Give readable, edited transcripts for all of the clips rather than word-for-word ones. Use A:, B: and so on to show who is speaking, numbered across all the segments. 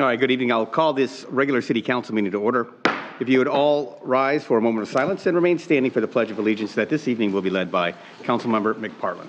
A: All right, good evening. I'll call this regular city council meeting to order. If you would all rise for a moment of silence and remain standing for the Pledge of Allegiance that this evening will be led by Councilmember McPartlin.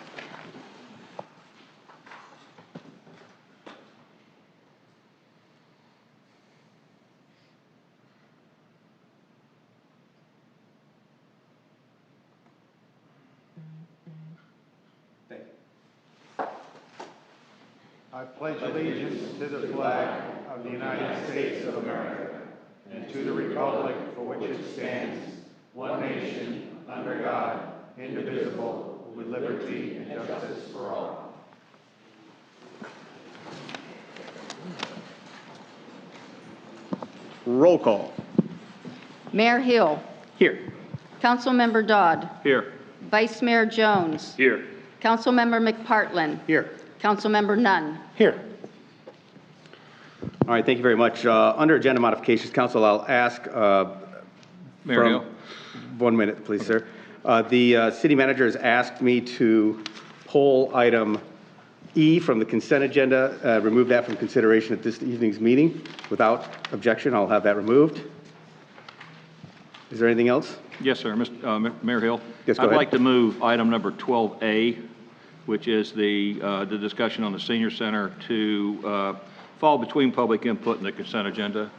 B: I pledge allegiance to the flag of the United States of America and to the republic for which it stands, one nation, under God, indivisible, with liberty and justice for all.
A: Roll call.
C: Mayor Hill.
A: Here.
C: Councilmember Dodd.
A: Here.
C: Vice Mayor Jones.
A: Here.
C: Councilmember McPartlin.
A: Here.
C: Councilmember Nunn.
A: Here. All right, thank you very much. Under agenda modifications, Council, I'll ask
D: Mayor Hill.
A: 1 minute, please, sir. The city manager has asked me to pull item E from the consent agenda, remove that from consideration at this evening's meeting. Without objection, I'll have that removed. Is there anything else?
D: Yes, sir. Mayor Hill.
A: Yes, go
D: I'd
A: ahead.
D: like to move item number 12A, which is the discussion on the senior center, to fall between public input and the consent agenda.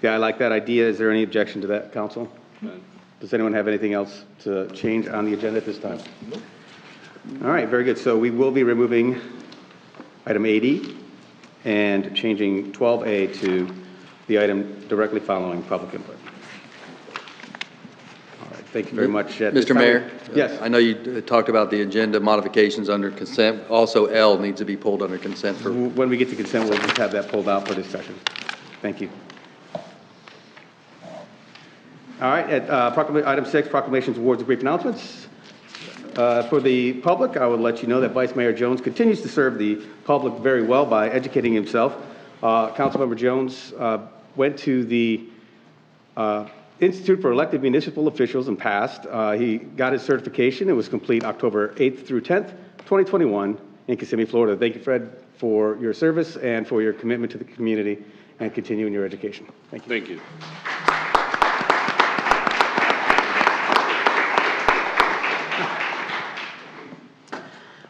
A: Yeah, I like that idea. Is there any objection to that, Council? Does anyone have anything else to change on the agenda at this time? Nope. All right, very good. So we will be removing item 80 and changing 12A to the item directly following public input. All right, thank you very much.
E: Mr. Mayor?
A: Yes.
E: I know you talked about the agenda modifications under consent. Also, L needs to be pulled under consent for...
A: When we get to consent, we'll just have that pulled out for discussion. Thank you. All right, at item 6, proclamations, awards, and brief announcements. For the public, I would let you know that Vice Mayor Jones continues to serve the public very well by educating himself. Councilmember Jones went to the Institute for Elected Municipal Officials and passed. He got his certification. It was complete October 8th through 10th, 2021 in Kissimmee, Florida. Thank you, Fred, for your service and for your commitment to the community and continuing your education. Thank you.
F: Thank you.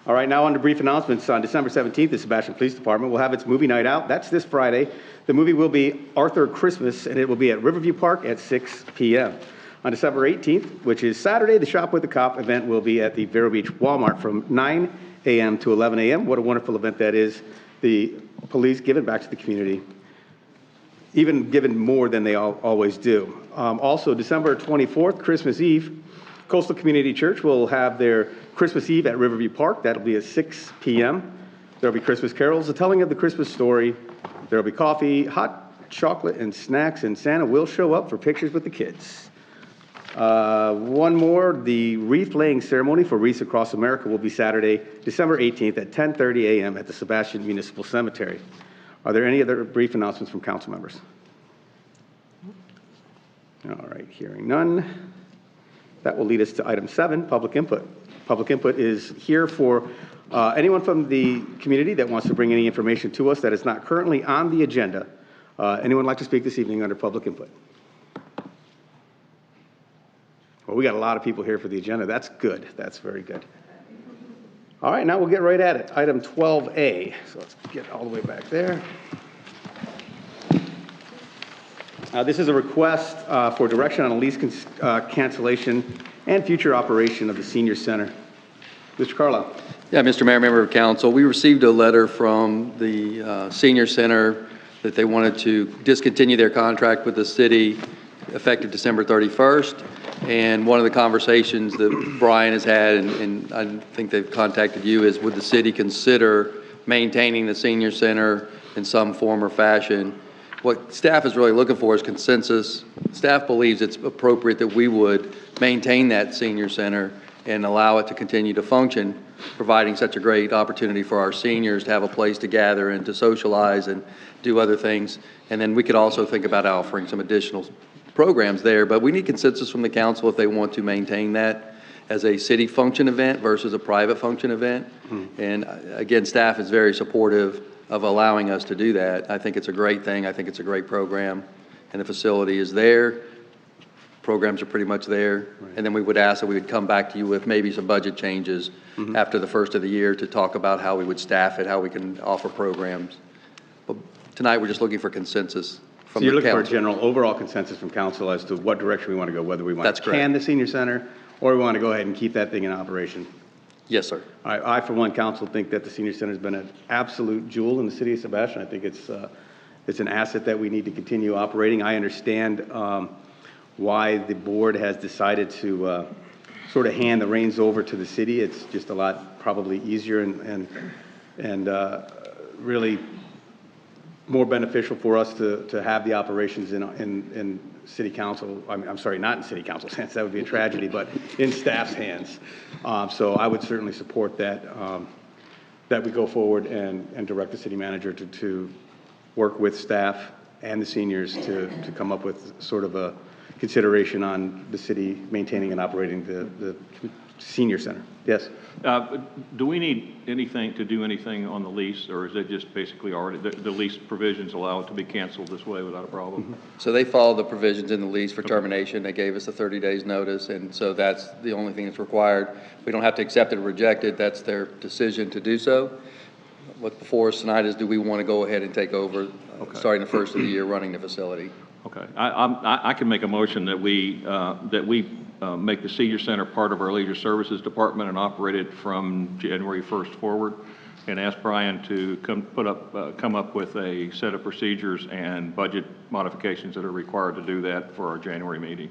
A: All right, now on to brief announcements. On December 17th, the Sebastian Police Department will have its movie night out. That's this Friday. The movie will be Arthur Christmas, and it will be at Riverview Park at 6 p.m. On December 18th, which is Saturday, the Shop with the Cop event will be at the Vero Beach Walmart from 9 a.m. to 11 a.m. What a wonderful event that is. The police giving back to the community, even given more than they always do. Also, December 24th, Christmas Eve, Coastal Community Church will have their Christmas Eve at Riverview Park. That'll be at 6 p.m. There'll be Christmas carols, the telling of the Christmas story. There'll be coffee, hot chocolate, and snacks, and Santa will show up for pictures with the kids. One more, the wreath laying ceremony for Wreaths Across America will be Saturday, December 18th at 10:30 a.m. at the Sebastian Municipal Cemetery. Are there any other brief announcements from council members? All right, hearing none. That will lead us to item 7, public input. Public input is here for anyone from the community that wants to bring any information to us that is not currently on the agenda. Anyone like to speak this evening under public input? Well, we got a lot of people here for the agenda. That's good. That's very good. All right, now we'll get right at it. Item 12A. So let's get all the way back there. This is a request for direction on a lease cancellation and future operation of the senior center. Mr. Carlisle.
E: Yeah, Mr. Mayor, member of council, we received a letter from the senior center that they wanted to discontinue their contract with the city effective December 31st. And one of the conversations that Brian has had, and I think they've contacted you, is would the city consider maintaining the senior center in some form or fashion? What staff is really looking for is consensus. Staff believes it's appropriate that we would maintain that senior center and allow it to continue to function, providing such a great opportunity for our seniors to have a place to gather and to socialize and do other things. And then we could also think about offering some additional programs there, but we need consensus from the council if they want to maintain that. as a city function event versus a private function event. And again, staff is very supportive of allowing us to do that. I think it's a great thing. I think it's a great program. And the facility is there. Programs are pretty much there. And then we would ask that we would come back to you with maybe some budget changes after the first of the year to talk about how we would staff it, how we can offer programs. But tonight, we're just looking for consensus from
A: So you're
E: the
A: looking for a
E: council.
A: general overall consensus from council as to what direction we want to go, whether we want
E: That's
A: to
E: correct.
A: can the senior center or we want to go ahead and keep that thing in operation.
E: Yes, sir.
A: I, for one, council, think that the senior center has been an absolute jewel in the city of Sebastian. I think it's an asset that we need to continue operating. I understand why the board has decided to sort of hand the reins over to the city. It's just a lot probably easier and really more beneficial for us to have the operations in city council. I'm sorry, not in city council's hands. That would be a tragedy, but in staff's hands. So I would certainly support that, that we go forward and direct the city manager to work with staff and the seniors to come up with sort of a consideration on the city maintaining and operating the senior center. Yes?
D: Do we need anything to do anything on the lease, or is it just basically already, the lease provisions allow it to be canceled this way without a problem?
E: So they follow the provisions in the lease for termination. They gave us a 30 days notice, and so that's the only thing that's required. We don't have to accept it or reject it. That's their decision to do so. What's before us tonight is, do we want to go ahead and take over, starting the first of the year, running the facility?
D: Okay, I can make a motion that we make the senior center part of our leisure services department and operate it from January 1st forward, and ask Brian to come up with a set of procedures and budget modifications that are required to do that for our January meeting.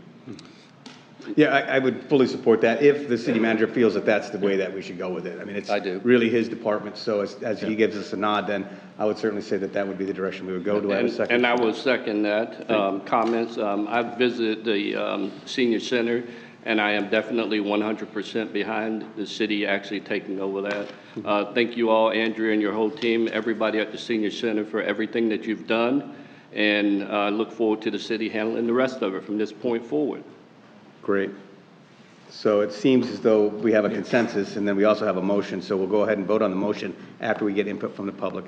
A: Yeah, I would fully support that if the city manager feels that that's the way that we should go with it. I mean, it's
E: I do.
A: really his department, so as he gives us a nod, then I would certainly say that that would be the direction we would go. Do I have a second?
F: And I will second that comments. I've visited the senior center, and I am definitely 100% behind the city actually taking over that. Thank you all, Andrea and your whole team, everybody at the senior center for everything that you've done, and look forward to the city handling the rest of it from this point forward.
A: Great. So it seems as though we have a consensus, and then we also have a motion, so we'll go ahead and vote on the motion after we get input from the public.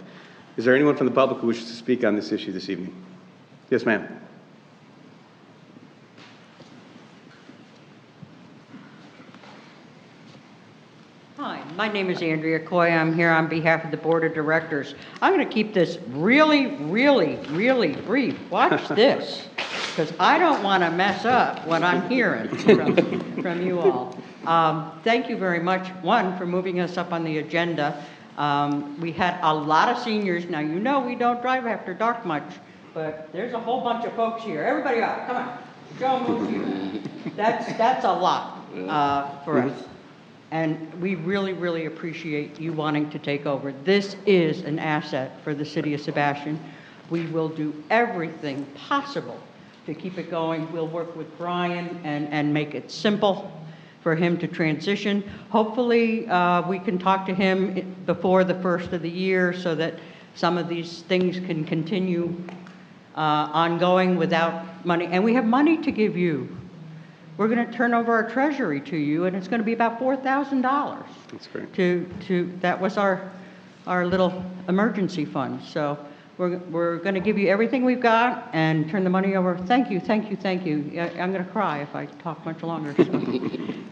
A: Is there anyone from the public who wishes to speak on this issue this evening? Yes, ma'am.
G: Hi, my name is Andrea Coy. I'm here on behalf of the Board of Directors. I'm going to keep this really, really, really brief. Watch this, because I don't want to mess up what I'm hearing from you all. Thank you very much, one, for moving us up on the agenda. We had a lot of seniors. Now, you know we don't drive after dark much, but there's a whole bunch of folks here. Everybody up, come on. Show them who's here. That's a lot for us. And we really, really appreciate you wanting to take over. This is an asset for the city of Sebastian. We will do everything possible to keep it going. We'll work with Brian and make it simple for him to transition. Hopefully, we can talk to him before the first of the year so that some of these things can continue ongoing without money. And we have money to give you. We're going to turn over our treasury to you, and it's going to be about $4,000.
A: That's great.
G: That was our little emergency fund. So we're going to give you everything we've got and turn the money over. Thank you, thank you, thank you. I'm going to cry if I talk much longer. So.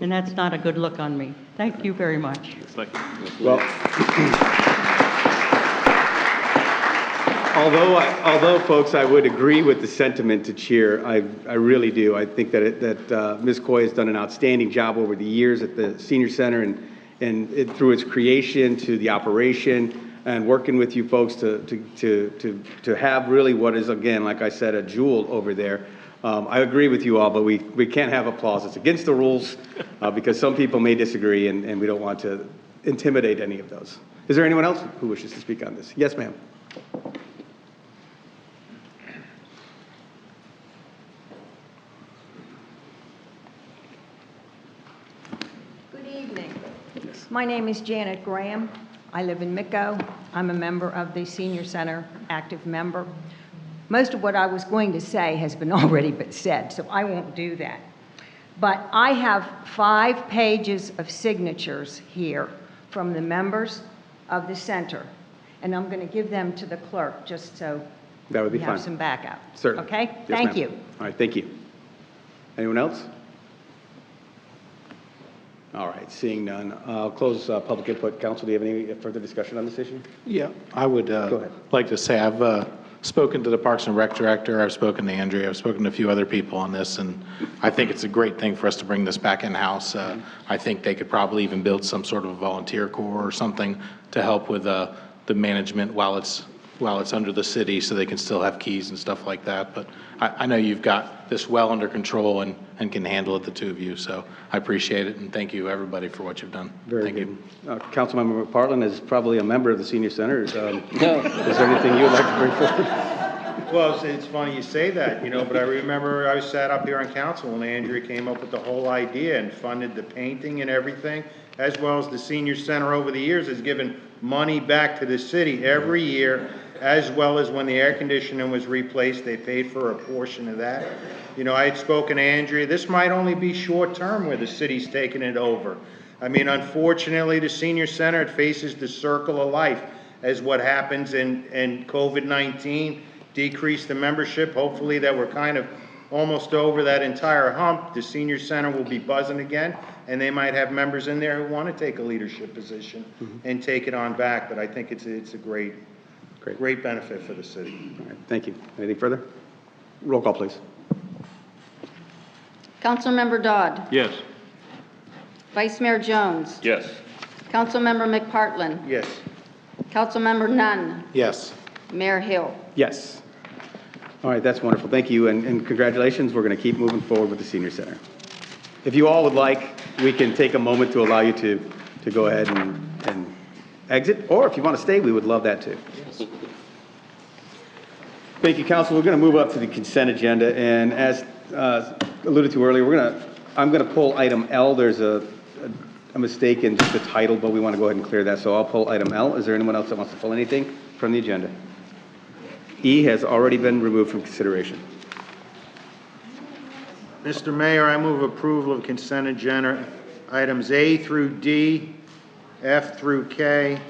G: And that's not a good look on me. Thank you very much.
A: Well, although, folks, I would agree with the sentiment to cheer. I really do. I think that Ms. Coy has done an outstanding job over the years at the senior center and through its creation to the operation and working with you folks to have really what is, again, like I said, a jewel over there. I agree with you all, but we can't have applause. It's against the rules because some people may disagree, and we don't want to intimidate any of those. Is there anyone else who wishes to speak on this? Yes, ma'am.
H: Good evening. My name is Janet Graham. I live in Micco. I'm a member of the Senior Center, active member. Most of what I was going to say has been already been said, so I won't do that. But I have 5 pages of signatures here from the members of the center, and I'm going to give them to the clerk, just so
A: That would be
H: we have
A: fine.
H: some backup.
A: Certainly.
H: Okay?
A: Yes,
H: Thank
A: ma'am.
H: you.
A: All right, thank you. Anyone else? All right, seeing none, I'll close public input. Council, do you have any further discussion on this issue?
B: Yeah, I would
A: ahead.
B: like to say I've spoken to the Parks and Rec director, I've spoken to Andrea, I've spoken to a few other people on this, and I think it's a great thing for us to bring this back in-house. I think they could probably even build some sort of a volunteer corps or something to help with the management while it's under the city, so they can still have keys and stuff like that. But I know you've got this well under control and can handle it, the two of you, so I appreciate it, and thank you, everybody, for what you've done.
A: Very
B: Thank
A: good.
B: you.
A: Councilmember McPartlin is probably a member of the senior center. Is there anything you would like to bring forward?
I: Well, it's funny you say that, but I remember I sat up here on council when Andrea came up with the whole idea and funded the painting and everything, as well as the senior center over the years has given money back to the city every year, as well as when the air conditioning was replaced, they paid for a portion of that. I had spoken to Andrea, this might only be short-term where the city's taking it over. I mean, unfortunately, the senior center, it faces the circle of life as what happens in COVID-19, decrease the membership. Hopefully that we're kind of almost over that entire hump. The senior center will be buzzing again, and they might have members in there who want to take a leadership position and take it on back. But I think it's a great benefit for the city.
A: All right, thank you. Anything further? Roll call, please.
C: Councilmember Dodd.
D: Yes.
C: Vice Mayor Jones.
F: Yes.
C: Councilmember McPartlin.
I: Yes.
C: Councilmember Nunn.
B: Yes.
C: Mayor Hill.
A: Yes. All right, that's wonderful. Thank you, and congratulations. We're going to keep moving forward with the senior center. If you all would like, we can take a moment to allow you to go ahead and exit, or if you want to stay, we would love that too. Thank you, council. We're going to move up to the consent agenda, and as alluded to earlier, I'm going to pull item L. There's a mistake in the title, but we want to go ahead and clear that, so I'll pull item L. Is there anyone else that wants to pull anything from the agenda? E has already been removed from consideration.
I: Mr. Mayor, I move approval of consent agenda items A through D, F through K.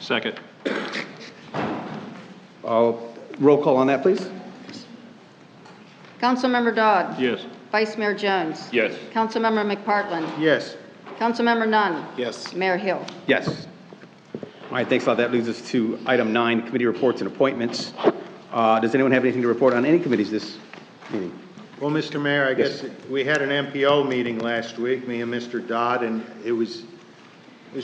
D: Second.
A: Roll call on that, please.
C: Councilmember Dodd.
D: Yes.
C: Vice Mayor Jones.
F: Yes.
C: Councilmember McPartlin.
I: Yes.
C: Councilmember Nunn.
B: Yes.
C: Mayor Hill.
A: Yes. All right, thanks a lot. That leads us to item 9, committee reports and appointments. Does anyone have anything to report on any committees this meeting?
I: Well, Mr. Mayor, I
A: Yes.
I: guess we had an MPO meeting last week, me and Mr. Dodd, and it was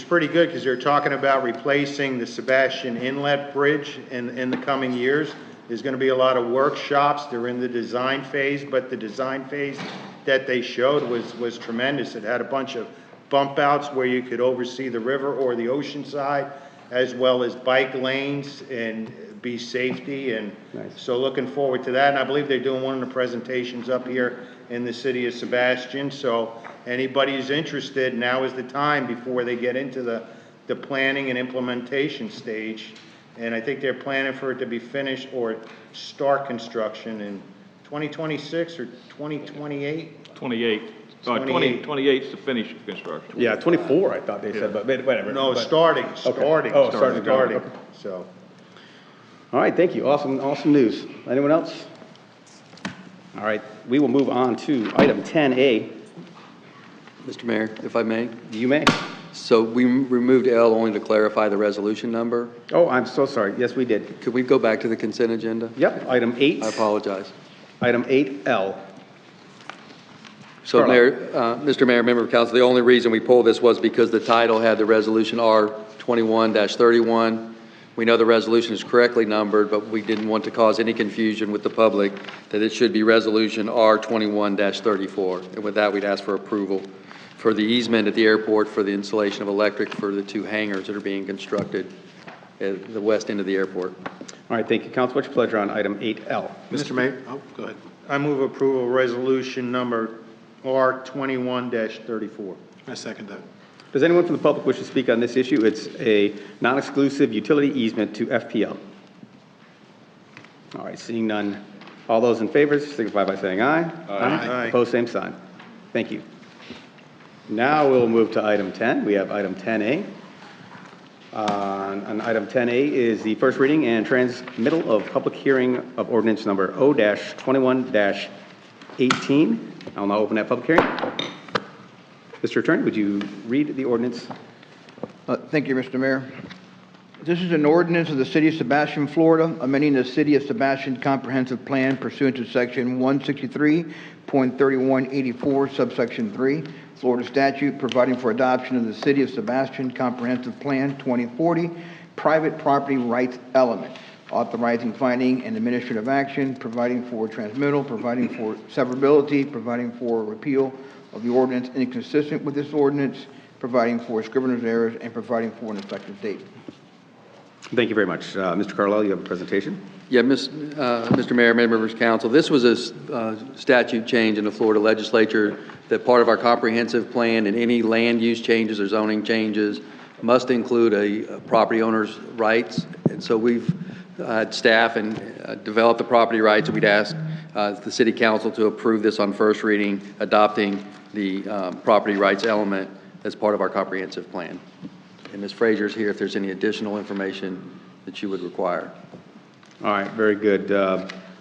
I: pretty good because they're talking about replacing the Sebastian Inlet Bridge in the coming years. There's going to be a lot of workshops. They're in the design phase, but the design phase that they showed was tremendous. It had a bunch of bump outs where you could oversee the river or the ocean side, as well as bike lanes and be safety. And
A: Nice.
I: so looking forward to that. And I believe they're doing one of the presentations up here in the city of Sebastian. So anybody who's interested, now is the time before they get into the planning and implementation stage. And I think they're planning for it to be finished or start construction in 2026 or 2028.
D: 28.
I: 28.
D: 28 is to finish construction.
A: Yeah, 24, I thought they said, but whatever.
I: No,
A: But-
I: starting.
A: Oh, starting. Okay.
I: So.
A: All right, thank you. Awesome news. Anyone else? All right, we will move on to item 10A.
E: Mr. Mayor, if I may.
A: You may.
E: So we removed L only to clarify the resolution number.
A: Oh, I'm so sorry. Yes, we did.
E: Could we go back to the consent agenda?
A: Yep, item 8.
E: I apologize.
A: Item 8L.
E: So
A: Carla.
E: Mayor, Mr. Mayor, member of council, the only reason we pulled this was because the title had the resolution R21-31. We know the resolution is correctly numbered, but we didn't want to cause any confusion with the public that it should be resolution R21-34. And with that, we'd ask for approval for the easement at the airport for the installation of electric for the 2 hangars that are being constructed at the west end of the airport.
A: All right, thank you. Council, what's your pleasure on item 8L?
B: Mr. Mayor? Oh, go ahead.
I: I move approval of resolution number R21-34.
B: I second that.
A: Does anyone from the public wish to speak on this issue? It's a non-exclusive utility easement to FPL. All right, seeing none, All those in favor signify by saying aye.
I: Aye.
A: Opposed, same sign. Thank you. Now we'll move to item 10. We have item 10A. On item 10A is the first reading and transmittal of public hearing of ordinance number O-21-18. I'll now open that public hearing. Mr. Attorney, would you read the ordinance?
J: Thank you, Mr. Mayor. This is an ordinance of the City of Sebastian, Florida, amending the City of Sebastian Comprehensive Plan pursuant to Section 163.3184, subsection 3, Florida statute, providing for adoption of the City of Sebastian Comprehensive Plan 2040, private property rights element, authorizing finding and administrative action, providing for transmittal, providing for severability, providing for repeal of the ordinance inconsistent with this ordinance, providing for scrivener's errors, and providing for an effective date.
A: Thank you very much. Mr. Carlisle, you have a presentation?
E: Yeah, Mr. Mayor, members of council, this was a statute change in the Florida legislature that part of our comprehensive plan and any land use changes or zoning changes must include a property owner's rights. And so we've had staff and developed the property rights, and we'd ask the city council to approve this on first reading, adopting the property rights element as part of our comprehensive plan. And Ms. Frazier's here if there's any additional information that you would require.
A: All right, very good.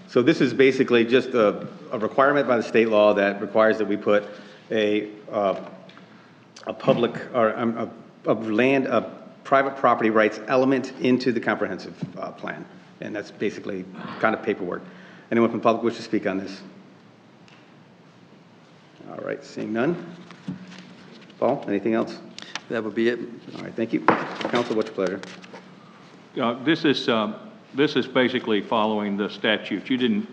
A: So this is basically just a requirement by the state law that requires that we put a public or a private property rights element into the comprehensive plan. And that's basically kind of paperwork. Anyone from the public wish to speak on this? All right, seeing none. Paul, anything else?
E: That would be it.
A: All right, thank you. Council, what's your pleasure?
D: This is basically following the statute. A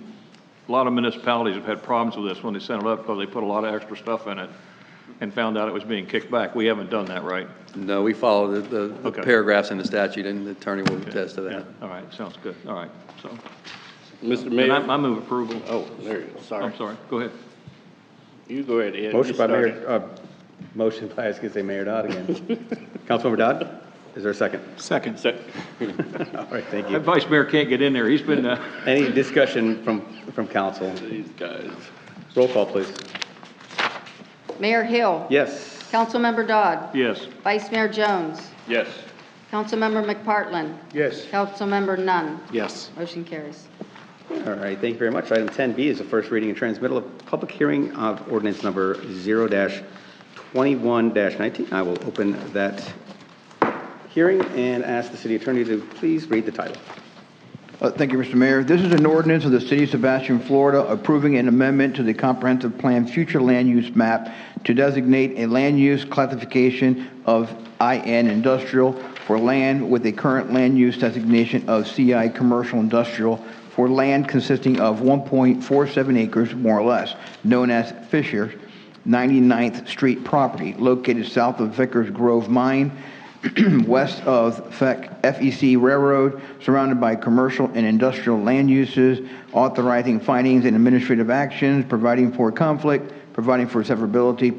D: lot of municipalities have had problems with this when they sent it up because they put a lot of extra stuff in it and found out it was being kicked back. We haven't done that, right?
E: No, we follow the
D: Okay.
E: paragraphs in the statute, and the attorney will attest to that.
D: Yeah. All right, sounds good. All right, so.
F: Mr.
D: And
F: Mayor?
D: I move approval.
F: Oh, there you go, sorry.
D: I'm sorry, go ahead.
F: You go right ahead.
A: Motion
F: You
A: by
F: started.
A: Mayor, motion by, I was going to say Mayor Dodd again. Councilmember Dodd, is there a second?
F: Second.
A: All right, thank
D: That
A: you.
D: vice mayor can't get in there. He's been,
A: Any discussion from council?
F: These guys.
A: Roll call, please.
C: Mayor Hill.
A: Yes.
C: Councilmember Dodd.
D: yes.
C: Vice Mayor Jones.
F: Yes.
C: Councilmember McPartlin.
I: Yes.
C: Councilmember Nunn.
I: Yes.
C: Motion carries.
A: All right, thank you very much. Item 10B is the first reading and transmittal of public hearing of ordinance number 0-21-19. I will open that hearing and ask the city attorney to please read the title.
J: Thank you, Mr. Mayor. This is an ordinance of the City of Sebastian, Florida, approving an amendment to the Comprehensive Plan Future Land Use Map to designate a land use classification of IN Industrial for land with a current land use designation of CI Commercial Industrial for land consisting of 1.47 acres, more or less, known as Fisher 99th Street property, located south of Vickers Grove Mine, west of FEC Railroad, surrounded by commercial and industrial land uses, authorizing findings and administrative actions, providing for conflict, providing for severability,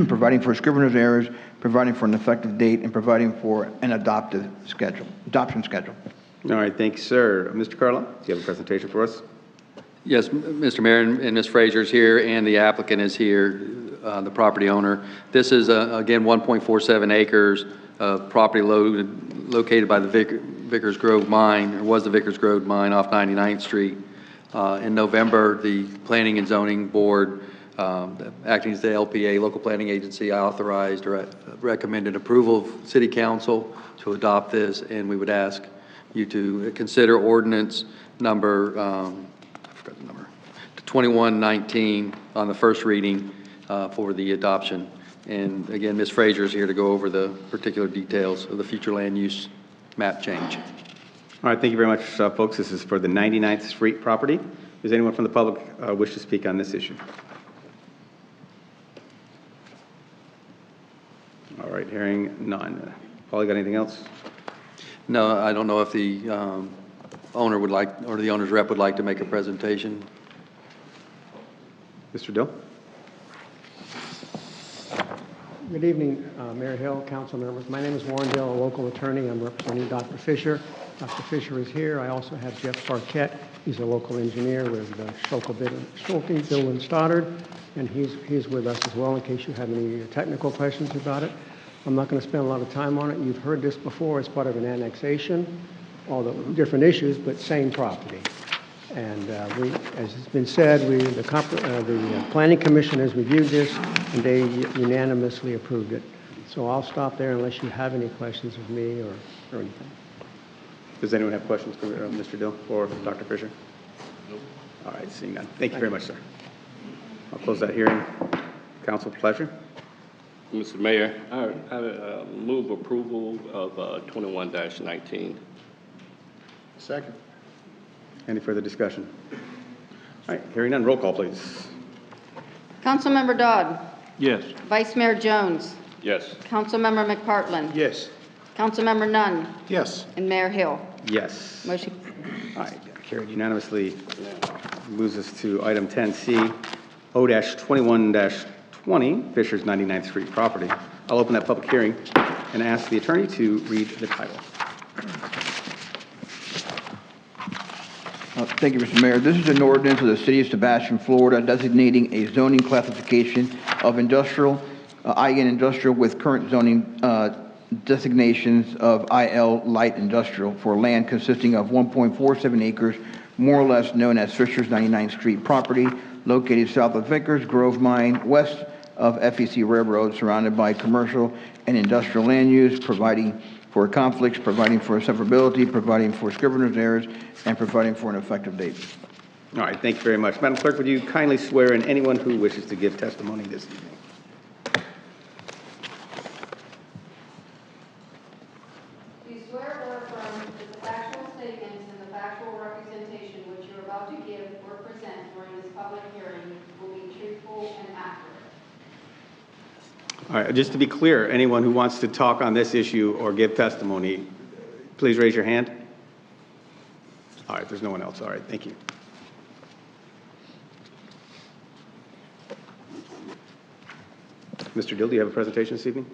J: providing for scrivener's errors, providing for an effective date, and providing for an adoption schedule.
A: All right, thanks, sir. Mr. Carlisle, do you have a presentation for us?
E: Yes, Mr. Mayor, and Ms. Frazier's here, and the applicant is here, the property owner. This is, again, 1.47 acres of property located by the Vickers Grove Mine, or was the Vickers Grove Mine off 99th Street. In November, the Planning and Zoning Board, acting as the LPA, local planning agency, authorized or recommended approval of City Council to adopt this, and we would ask you to consider ordinance number, I forgot the number, 2119 on the first reading for the adoption. And again, Ms. Frazier is here to go over the particular details of the future land use map change.
A: All right, thank you very much, folks. This is for the 99th Street property. Does anyone from the public wish to speak on this issue? All right, hearing none. Paul, you got anything else?
E: No, I don't know if the owner would like, or the owner's rep would like to make a presentation.
A: Mr. Dill?
K: Good evening, Mayor Hill, council members. My name is Warren Dill, a local attorney. I'm representing Dr. Fisher. Dr. Fisher is here. I also have Jeff Parquette. He's a local engineer with Schulte, Bill and Stoddard, and he's with us as well in case you have any technical questions about it. I'm not going to spend a lot of time on it. You've heard this before. It's part of an annexation, although different issues, but same property. And as it's been said, the Planning Commission has reviewed this, and they unanimously approved it. So I'll stop there unless you have any questions of me or anything.
A: Does anyone have questions for Mr. Dill or Dr. Fisher? Nope. All right, seeing none. Thank you very much, sir. I'll close that hearing. Council, pleasure.
F: Mr. Mayor, I move approval of 21-19.
I: Second.
A: Any further discussion? All right, hearing none. Roll call, please.
C: Councilmember Dodd.
D: Yes.
C: Vice Mayor Jones.
F: Yes.
C: Councilmember McPartlin.
I: Yes.
C: Councilmember Nunn.
I: Yes.
C: And Mayor Hill.
A: Yes.
C: Motion.
A: All right, carried unanimously. Moves us to item 10C, O-21-20, Fisher's 99th Street property. I'll open that public hearing and ask the attorney to read the title.
J: Thank you, Mr. Mayor. This is an ordinance of the City of Sebastian, Florida, designating a zoning classification of industrial, IN industrial with current zoning designations of IL light industrial for land consisting of 1.47 acres, more or less known as Fisher's 99th Street property, located south of Vickers Grove Mine, west of FEC Railroad, surrounded by commercial and industrial land use, providing for conflicts, providing for severability, providing for scrivener's errors, and providing for an effective date.
A: All right, thank you very much. Madam Clerk, would you kindly swear in anyone who wishes to give testimony this evening?
C: Do you swear or affirm that the factual statements and the factual representation which you're about to give or present during this public hearing will be truthful and accurate?
A: All right, just to be clear, anyone who wants to talk on this issue or give testimony, please raise your hand. All right, there's no one else. All right, thank you. Mr. Dill, do you have a presentation this evening?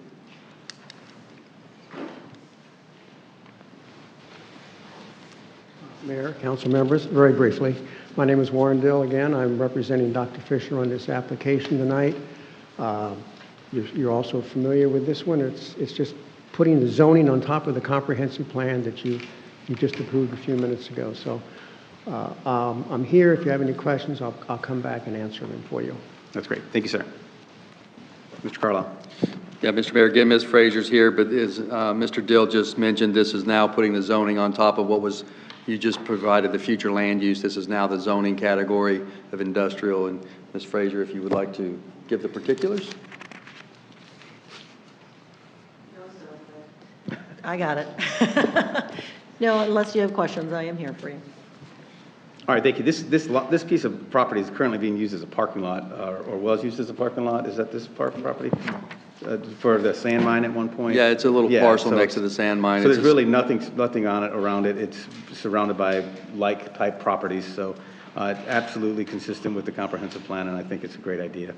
K: Mayor, council members, very briefly. My name is Warren Dill again. I'm representing Dr. Fisher on this application tonight. You're also familiar with this one. It's just putting the zoning on top of the comprehensive plan that you just approved a few minutes ago. So I'm here. If you have any questions, I'll come back and answer them for you.
A: That's great. Thank you, sir. Mr. Carlisle.
E: Yeah, Mr. Mayor, again, Ms. Frazier's here, but as Mr. Dill just mentioned, this is now putting the zoning on top of what was, you just provided the future land use. This is now the zoning category of industrial. And Ms. Frazier, if you would like to give the particulars.
L: I got it. No, unless you have questions, I am here for you.
A: All right, thank you. This piece of property is currently being used as a parking lot, or was used as a parking lot. Is that this property? For the sand mine at one point?
E: Yeah, it's a little parcel next to the sand mine.
A: So there's really nothing on it, around it. It's surrounded by like-type properties, so absolutely consistent with the comprehensive plan, and I think it's a great idea.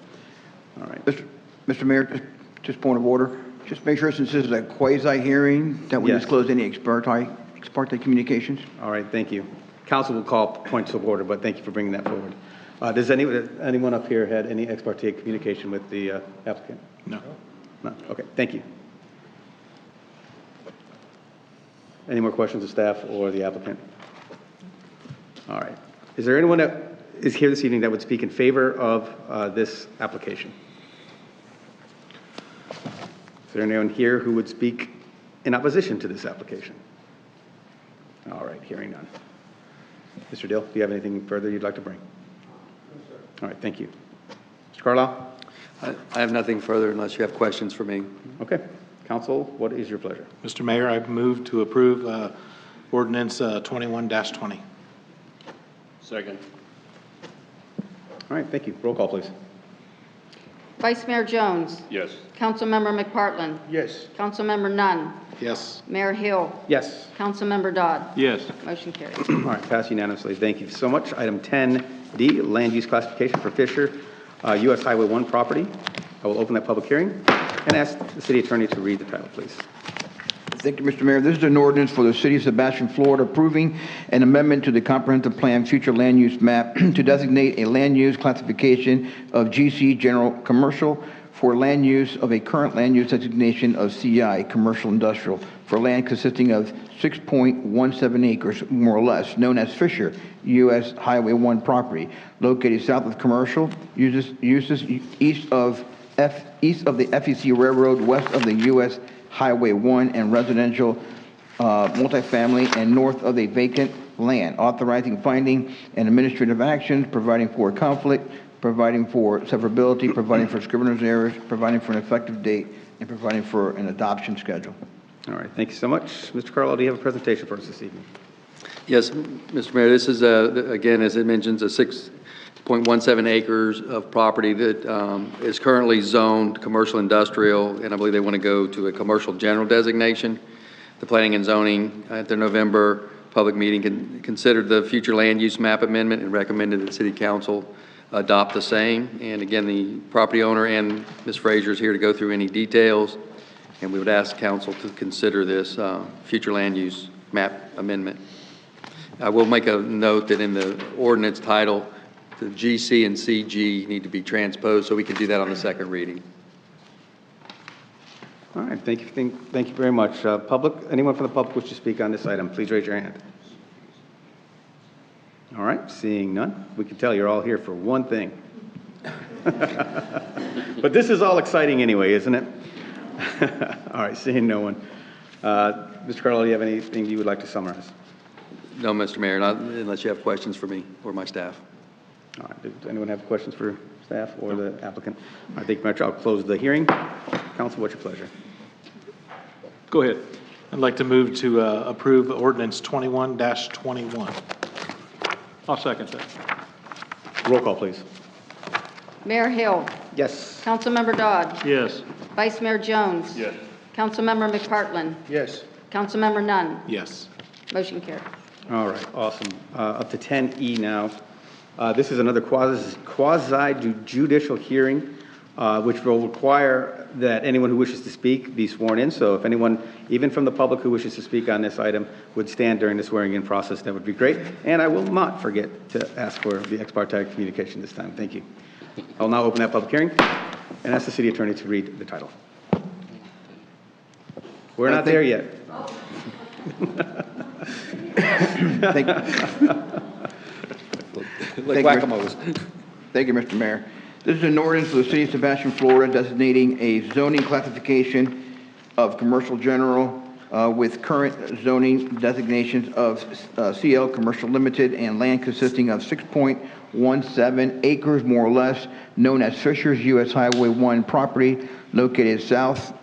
A: All right.
J: Mr. Mayor, just point of order. Just make sure, since this is a quasi-hearing, that we
A: Yes.
J: disclose any ex parte communications.
A: All right, thank you. Council will call points of order, but thank you for bringing that forward. Does anyone up here had any ex parte communication with the applicant?
I: No.
A: No? Okay, thank you. Any more questions of staff or the applicant? All right. Is there anyone that is here this evening that would speak in favor of this application? Is there anyone here who would speak in opposition to this application? All right, hearing none. Mr. Dill, do you have anything further you'd like to bring? No, sir. All right, thank you. Mr. Carlisle?
E: I have nothing further unless you have questions for me.
A: Okay. Council, what is your pleasure?
B: Mr. Mayor, I move to approve ordinance 21-20.
F: Second.
A: All right, thank you. Roll call, please.
C: Vice Mayor Jones.
F: Yes.
C: Councilmember McPartlin.
I: Yes.
C: Councilmember Nunn.
B: Yes.
C: Mayor Hill.
A: Yes.
C: Councilmember Dodd.
D: Yes.
C: Motion carries.
A: All right, passed unanimously. Thank you so much. Item 10D, land use classification for Fisher, U.S. Highway 1 property. I will open that public hearing and ask the city attorney to read the title, please.
J: Thank you, Mr. Mayor. This is an ordinance for the city of Sebastian, Florida, approving an amendment to the comprehensive plan future land use map to designate a land use classification of GC general commercial for land use of a current land use designation of CI commercial industrial for land consisting of 6.17 acres, more or less, known as Fisher, U.S. Highway 1 property, located south of commercial, uses east of the FEC Railroad, west of the U.S. Highway 1, and residential multifamily, and north of a vacant land, authorizing finding and administrative actions, providing for conflict, providing for severability, providing for scrivener's errors, providing for an effective date, and providing for an adoption schedule.
A: All right, thank you so much. Mr. Carlisle, do you have a presentation for us this evening?
E: Yes, Mr. Mayor, this is, again, as it mentions, a 6.17 acres of property that is currently zoned commercial industrial, and I believe they want to go to a commercial general designation. The Planning and Zoning at their November public meeting considered the future land use map amendment and recommended that City Council adopt the same. And again, the property owner and Ms. Frazier is here to go through any details, and we would ask Council to consider this future land use map amendment. I will make a note that in the ordinance title, the GC and CG need to be transposed, so we can do that on the second reading.
A: All right, thank you very much. Anyone from the public wish to speak on this item, please raise your hand. All right, seeing none, we can tell you're all here for one thing. But this is all exciting anyway, isn't it? All right, seeing no one. Mr. Carlisle, do you have anything you would like to summarize?
E: No, Mr. Mayor, not unless you have questions for me or my staff.
A: All right, does anyone have questions for staff or the applicant? I think I'll close the hearing. Council, what's your pleasure?
B: Go ahead. I'd like to move to approve ordinance 21-21.
D: I'll second that.
A: Roll call, please.
C: Mayor Hill.
A: Yes.
C: Councilmember Dodd.
D: Yes.
C: Vice Mayor Jones.
B: Yes.
C: Councilmember McPartlin.
I: Yes.
C: Councilmember Nunn.
B: Yes.
C: Motion carried.
A: All right, awesome. Up to 10E now. This is another quasi-judicial hearing, which will require that anyone who wishes to speak be sworn in. So if anyone, even from the public who wishes to speak on this item, would stand during the swearing-in process, that would be great. And I will not forget to ask for the ex parte communication this time. Thank you. I'll now open that public hearing and ask the city attorney to read the title. We're not there yet.
J: Thank you, Mr. Mayor. This is an ordinance for the city of Sebastian, Florida, designating a zoning classification of commercial general with current zoning designations of CL Commercial Limited and land consisting of 6.17 acres, more or less, known as Fisher's U.S. Highway 1 property located south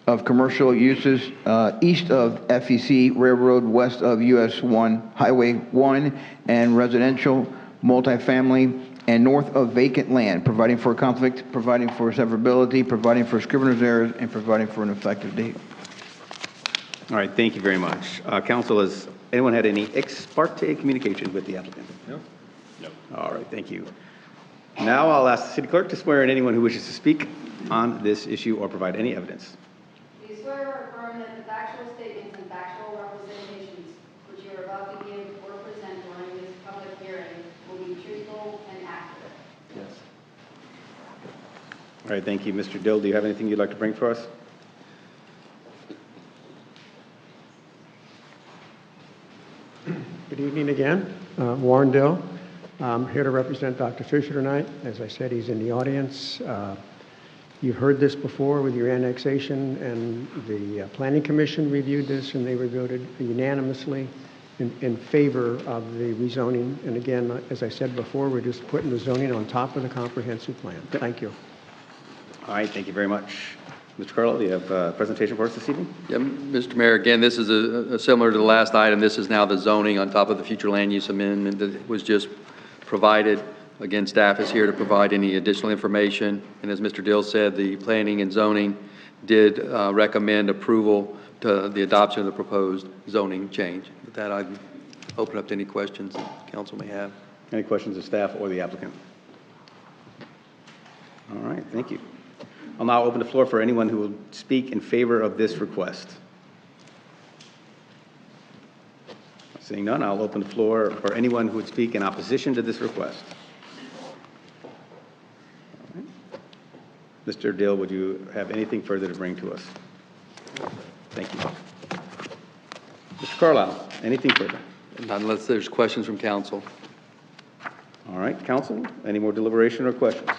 J: of commercial uses, east of FEC Railroad, west of US 1 Highway 1, and residential multifamily, and north of vacant land, providing for conflict, providing for severability, providing for scrivener's errors, and providing for an effective date.
A: All right, thank you very much. Council, has anyone had any ex parte communication with the applicant? No. No. All right, thank you. Now I'll ask the city clerk to swear in anyone who wishes to speak on this issue or provide any evidence.
C: Do you swear or affirm that the factual statements and factual representations which you are about to give or present during this public hearing will be truthful and accurate?
A: Yes. All right, thank you. Mr. Dill, do you have anything you'd like to bring for us?
K: Good evening again. Warren Dill. I'm here to represent Dr. Fisher tonight. As I said, he's in the audience. You've heard this before with your annexation, and the Planning Commission reviewed this, and they voted unanimously in favor of the rezoning. And again, as I said before, we're just putting the zoning on top of the comprehensive plan.
A: Yep.
K: Thank you.
A: All right, thank you very much. Mr. Carlisle, do you have a presentation for us this evening?
E: Yeah, Mr. Mayor, again, this is similar to the last item. This is now the zoning on top of the future land use amendment that was just provided. Again, staff is here to provide any additional information. And as Mr. Dill said, the planning and zoning did recommend approval to the adoption of the proposed zoning change. With that, I'd open up to any questions that council may have.
A: Any questions of staff or the applicant? All right, thank you. I'll now open the floor for anyone who will speak in favor of this request. Seeing none, I'll open the floor for anyone who would speak in opposition to this request. All right. Mr. Dill, would you have anything further to bring to us? Thank you. Mr. Carlisle, anything further?
E: Not unless there's questions from council.
A: All right, council, any more deliberation or questions?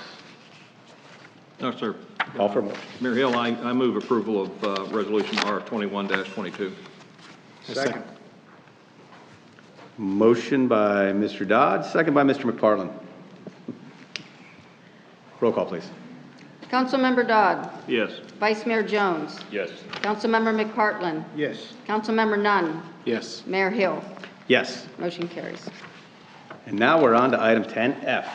D: No, sir.
A: Call for a motion.
D: Mayor Hill, I move approval of Resolution R21-22.
I: Second.
A: Motion by Mr. Dodd, second by Mr. McParland. Roll call, please.
C: Councilmember Dodd.
D: Yes.
C: Vice Mayor Jones.
D: Yes.
C: Councilmember McPartland.
I: Yes.
C: Councilmember Nunn.
I: Yes.
C: Mayor Hill.
A: Yes.
C: Motion carries.
A: And now we're on to item 10F.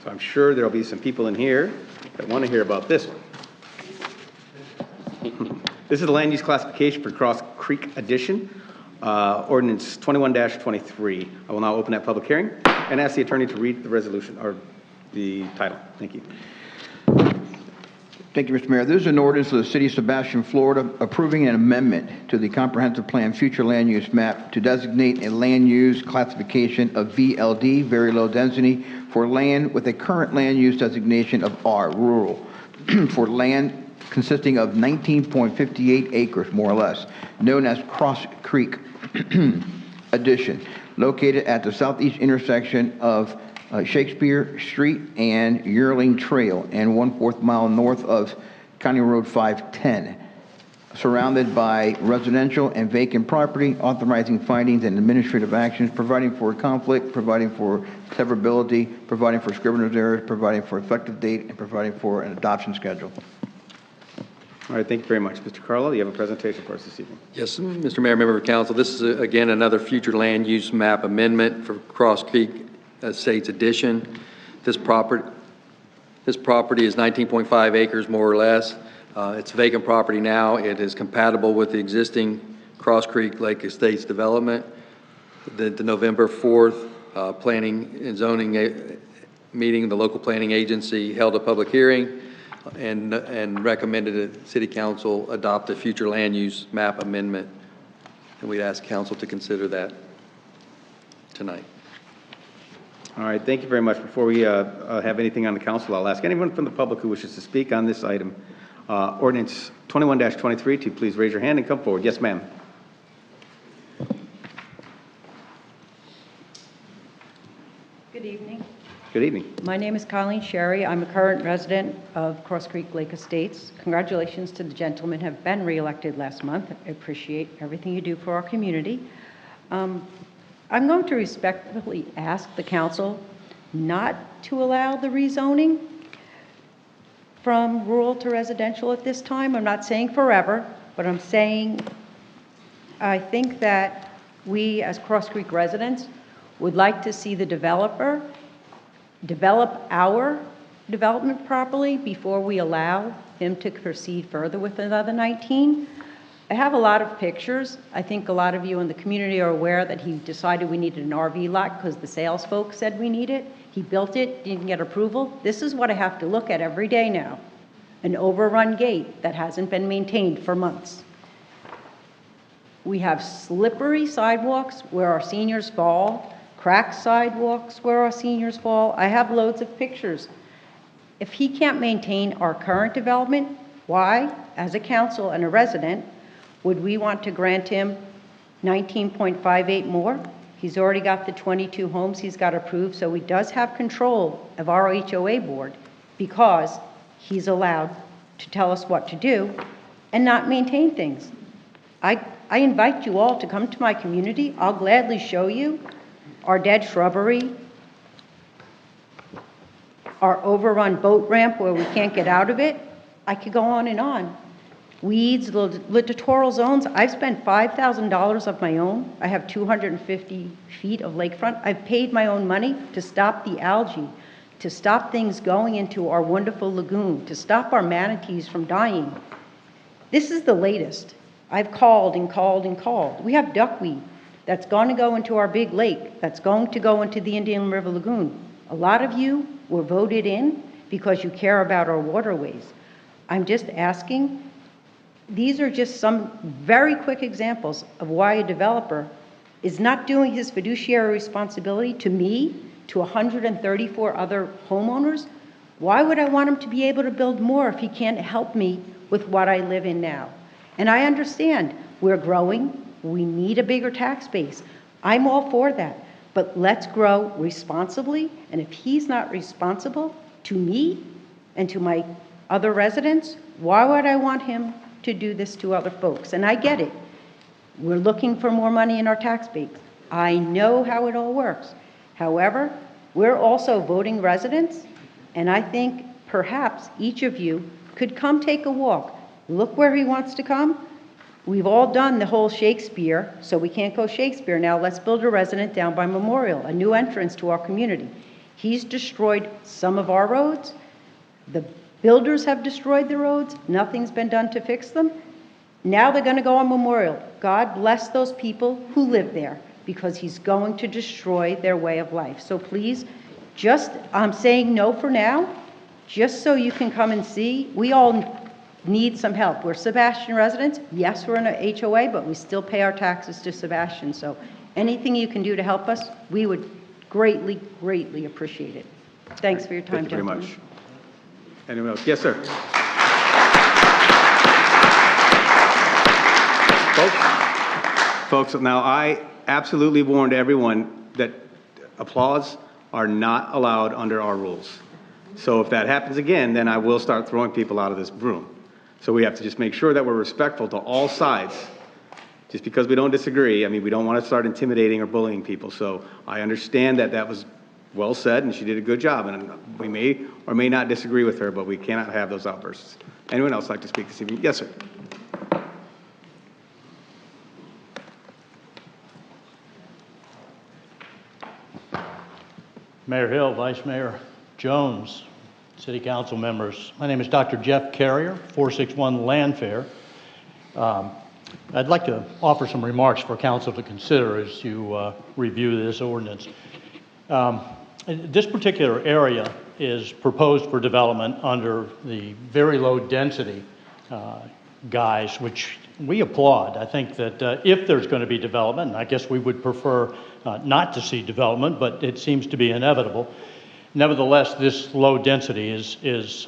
A: So I'm sure there'll be some people in here that want to hear about this one. This is the land use classification for Cross Creek Addition, Ordinance 21-23. I will now open that public hearing and ask the attorney to read the resolution, or the title. Thank you.
J: Thank you, Mr. Mayor. This is an ordinance of the City of Sebastian, Florida, approving an amendment to the Comprehensive Plan Future Land Use Map to designate a land use classification of VLD, very low density, for land with a current land use designation of R, rural, for land consisting of 19.58 acres, more or less, known as Cross Creek Addition, located at the southeast intersection of Shakespeare Street and Yearling Trail, and 1/4 mile north of County Road 510, surrounded by residential and vacant property, authorizing findings and administrative actions, providing for conflict, providing for severability, providing for scrivener's errors, providing for effective date, and providing for an adoption schedule.
A: All right, thank you very much. Mr. Carlo, you have a presentation for us this evening.
E: Yes, Mr. Mayor, member of council, this is, again, another future land use map amendment for Cross Creek Estates Addition. This property is 19.5 acres, more or less. It's vacant property now. It is compatible with the existing Cross Creek Lake Estates development. The November 4th Planning and Zoning meeting, the local planning agency held a public hearing and recommended that City Council adopt a future land use map amendment. And we'd ask council to consider that tonight.
A: All right, thank you very much. Before we have anything on the council, I'll ask anyone from the public who wishes to speak on this item, Ordinance 21-23, to please raise your hand and come forward. Yes, ma'am.
G: Good evening.
A: Good evening.
G: My name is Colleen Sherry. I'm a current resident of Cross Creek Lake Estates. Congratulations to the gentlemen who have been reelected last month. I appreciate everything you do for our community. I'm going to respectfully ask the council not to allow the rezoning from rural to residential at this time. I'm not saying forever, but I'm saying I think that we as Cross Creek residents would like to see the developer develop our development properly before we allow him to proceed further with another 19. I have a lot of pictures. I think a lot of you in the community are aware that he decided we needed an RV lot because the sales folks said we need it. He built it, didn't get approval. This is what I have to look at every day now. An overrun gate that hasn't been maintained for months. We have slippery sidewalks where our seniors fall, cracked sidewalks where our seniors fall. I have loads of pictures. If he can't maintain our current development, why, as a council and a resident, would we want to grant him 19.58 more? He's already got the 22 homes he's got approved, so he does have control of our HOA board because he's allowed to tell us what to do and not maintain things. I invite you all to come to my community. I'll gladly show you our dead shrubbery, our overrun boat ramp where we can't get out of it. I could go on and on. Weeds, littoral zones. I've spent $5,000 of my own. I have 250 feet of lakefront. I've paid my own money to stop the algae, to stop things going into our wonderful lagoon, to stop our manatees from dying. This is the latest. I've called and called and called. We have duckweed that's going to go into our big lake, that's going to go into the Indian River Lagoon. A lot of you were voted in because you care about our waterways. I'm just asking these are just some very quick examples of why a developer is not doing his fiduciary responsibility to me, to 134 other homeowners. Why would I want him to be able to build more if he can't help me with what I live in now? And I understand we're growing, we need a bigger tax base. I'm all for that, but let's grow responsibly. And if he's not responsible to me and to my other residents, why would I want him to do this to other folks? And I get it. We're looking for more money in our tax base. I know how it all works. However, we're also voting residents, and I think perhaps each of you could come take a walk. Look where he wants to come. We've all done the whole Shakespeare, so we can't go Shakespeare now. Let's build a resident down by Memorial, a new entrance to our community. He's destroyed some of our roads. The builders have destroyed the roads. Nothing's been done to fix them. Now they're going to go on Memorial. God bless those people who live there, because he's going to destroy their way of life. So please, I'm saying no for now, just so you can come and see. We all need some help. We're Sebastian residents. Yes, we're in a HOA, but we still pay our taxes to Sebastian. So anything you can do to help us, we would greatly, greatly appreciate it. Thanks for your time,
A: Thank you very
G: gentlemen.
A: much. Anyone else? Yes, sir. Folks, now I absolutely warned everyone that applause are not allowed under our rules. So if that happens again, then I will start throwing people out of this room. So we have to just make sure that we're respectful to all sides. Just because we don't disagree, I mean, we don't want to start intimidating or bullying people. So I understand that that was well said, and she did a good job, and we may or may not disagree with her, but we cannot have those outbursts. Anyone else like to speak this evening? Yes, sir.
M: Mayor Hill, Vice Mayor Jones, City Council members. My name is Dr. Jeff Carrier, 461 Landfair. I'd like to offer some remarks for Council to consider as you review this ordinance. This particular area is proposed for development under the very low density guise, which we applaud. I think that if there's going to be development, and I guess we would prefer not to see development, but it seems to be inevitable. Nevertheless, this low density is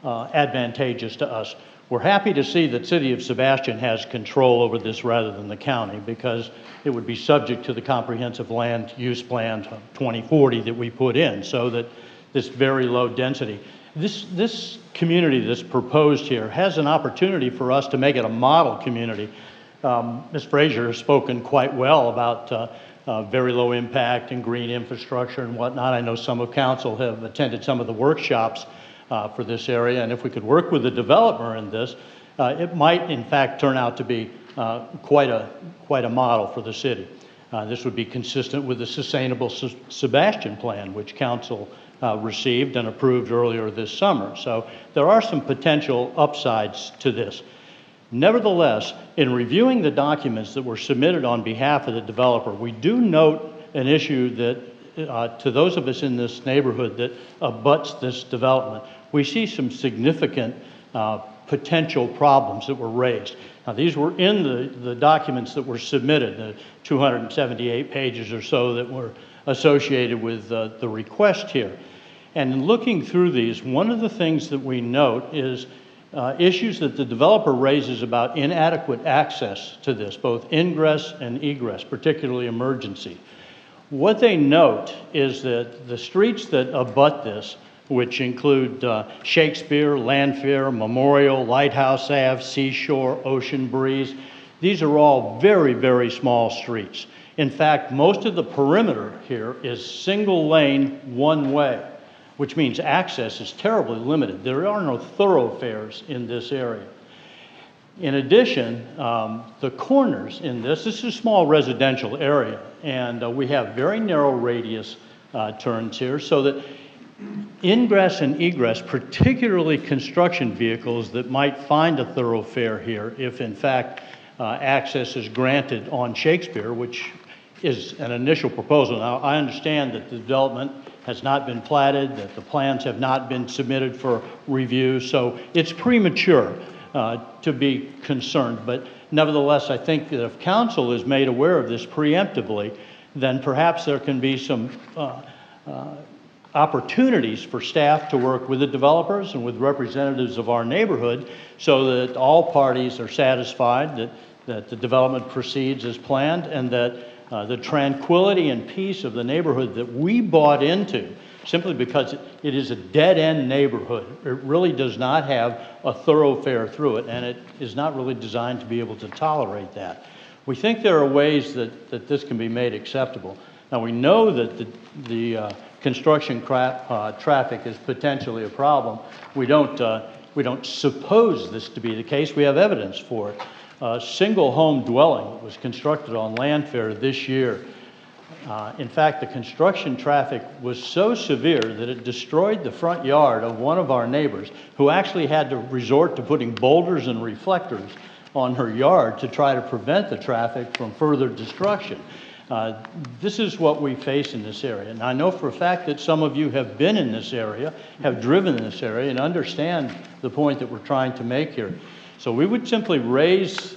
M: advantageous to us. We're happy to see that City of Sebastian has control over this rather than the county, because it would be subject to the comprehensive land use plan 2040 that we put in, so that this very low density. This community that's proposed here has an opportunity for us to make it a model community. Ms. Frazier has spoken quite well about very low impact and green infrastructure and whatnot. I know some of council have attended some of the workshops for this area, and if we could work with the developer in this, it might in fact turn out to be quite a model for the city. This would be consistent with the Sustainable Sebastian Plan, which council received and approved earlier this summer. So there are some potential upsides to this. Nevertheless, in reviewing the documents that were submitted on behalf of the developer, we do note an issue that to those of us in this neighborhood that abuts this development, we see some significant potential problems that were raised. Now, these were in the documents that were submitted, the 278 pages or so that were associated with the request here. And in looking through these, one of the things that we note is issues that the developer raises about inadequate access to this, both ingress and egress, particularly emergency. What they note is that the streets that abut this, which include Shakespeare, Landfair, Memorial, Lighthouse Ave, Seashore, Ocean Breeze, these are all very, very small streets. In fact, most of the perimeter here is single lane, one way, which means access is terribly limited. There are no thoroughfares in this area. In addition, the corners in this is a small residential area, and we have very narrow radius turns here, so that ingress and egress, particularly construction vehicles that might find a thoroughfare here, if in fact access is granted on Shakespeare, which is an initial proposal. Now, I understand that the development has not been platted, that the plans have not been submitted for review, so it's premature to be concerned. But nevertheless, I think that if council is made aware of this preemptively, then perhaps there can be some opportunities for staff to work with the developers and with representatives of our neighborhood so that all parties are satisfied that the development proceeds as planned and that the tranquility and peace of the neighborhood that we bought into, simply because it is a dead-end neighborhood. It really does not have a thoroughfare through it, and it is not really designed to be able to tolerate that. We think there are ways that this can be made acceptable. Now, we know that the construction traffic is potentially a problem. We don't suppose this to be the case. We have evidence for it. A single home dwelling that was constructed on Landfair this year. In fact, the construction traffic was so severe that it destroyed the front yard of one of our neighbors, who actually had to resort to putting boulders and reflectors on her yard to try to prevent the traffic from further destruction. This is what we face in this area. And I know for a fact that some of you have been in this area, have driven in this area, and understand the point that we're trying to make here. So we would simply raise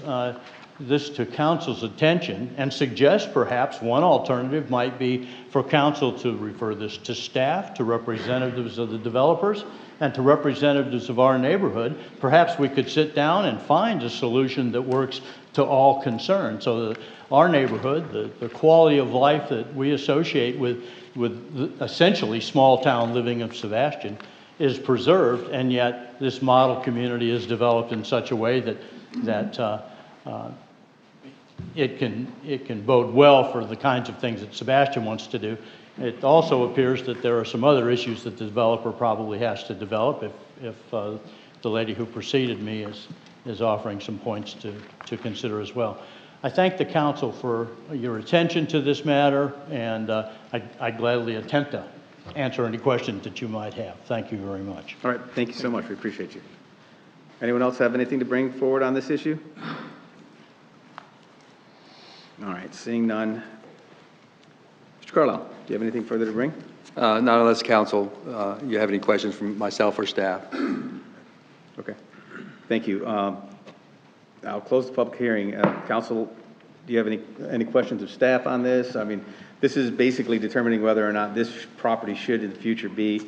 M: this to council's attention and suggest perhaps one alternative might be for council to refer this to staff, to representatives of the developers, and to representatives of our neighborhood. Perhaps we could sit down and find a solution that works to all concerned so that our neighborhood, the quality of life that we associate with the essentially small town living of Sebastian, is preserved, and yet this model community is developed in such a way that it can bode well for the kinds of things that Sebastian wants to do. It also appears that there are some other issues that the developer probably has to develop if the lady who preceded me is offering some points to consider as well. I thank the council for your attention to this matter, and I gladly attempt to answer any questions that you might have. Thank you very much.
A: All right, thank you so much. We appreciate you. Anyone else have anything to bring forward on this issue? All right, seeing none. Mr. Carlisle, do you have anything further to bring?
E: Not unless council, you have any questions from myself or staff.
A: Okay, thank you. I'll close the public hearing. Council, do you have any questions of staff on this? I mean, this is basically determining whether or not this property should in the future be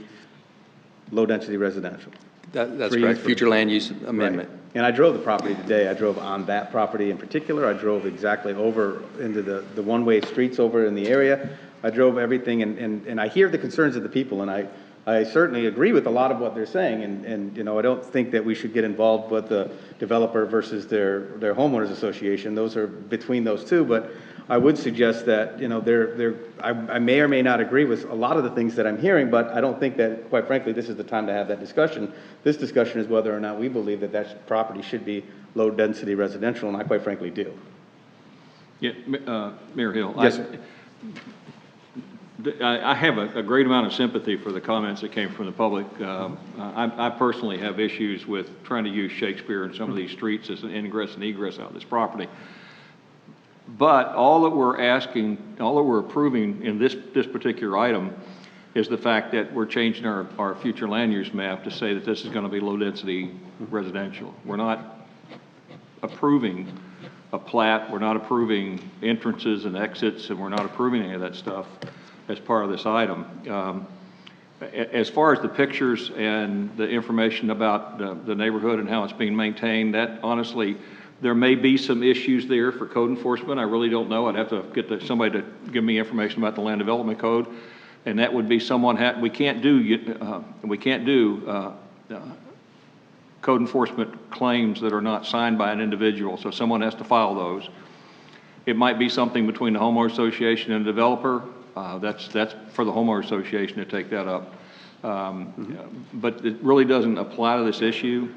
A: low-density residential.
E: That's correct, future land use amendment.
A: Right. And I drove the property today. I drove on that property in particular. I drove exactly over into the one-way streets over in the area. I drove everything, and I hear the concerns of the people, and I certainly agree with a lot of what they're saying, and you know, I don't think that we should get involved with the developer versus their homeowners association. Those are between those two, but I would suggest that, you know, I may or may not agree with a lot of the things that I'm hearing, but I don't think that, quite frankly, this is the time to have that discussion. This discussion is whether or not we believe that that property should be low-density residential, and I quite frankly do.
D: Yeah, Mayor Hill.
A: Yes, sir.
D: I have a great amount of sympathy for the comments that came from the public. I personally have issues with trying to use Shakespeare in some of these streets as an ingress and egress out of this property. But all that we're asking, all that we're approving in this particular item is the fact that we're changing our future land use map to say that this is going to be low-density residential. We're not approving a plat, we're not approving entrances and exits, and we're not approving any of that stuff as part of this item. As far as the pictures and the information about the neighborhood and how it's being maintained, that honestly, there may be some issues there for code enforcement. I really don't know. I'd have to get somebody to give me information about the land development code, and that would be someone. We can't do code enforcement claims that are not signed by an individual. So someone has to file those. It might be something between the homeowner association and the developer. That's for the homeowner association to take that up. But it really doesn't apply to this issue.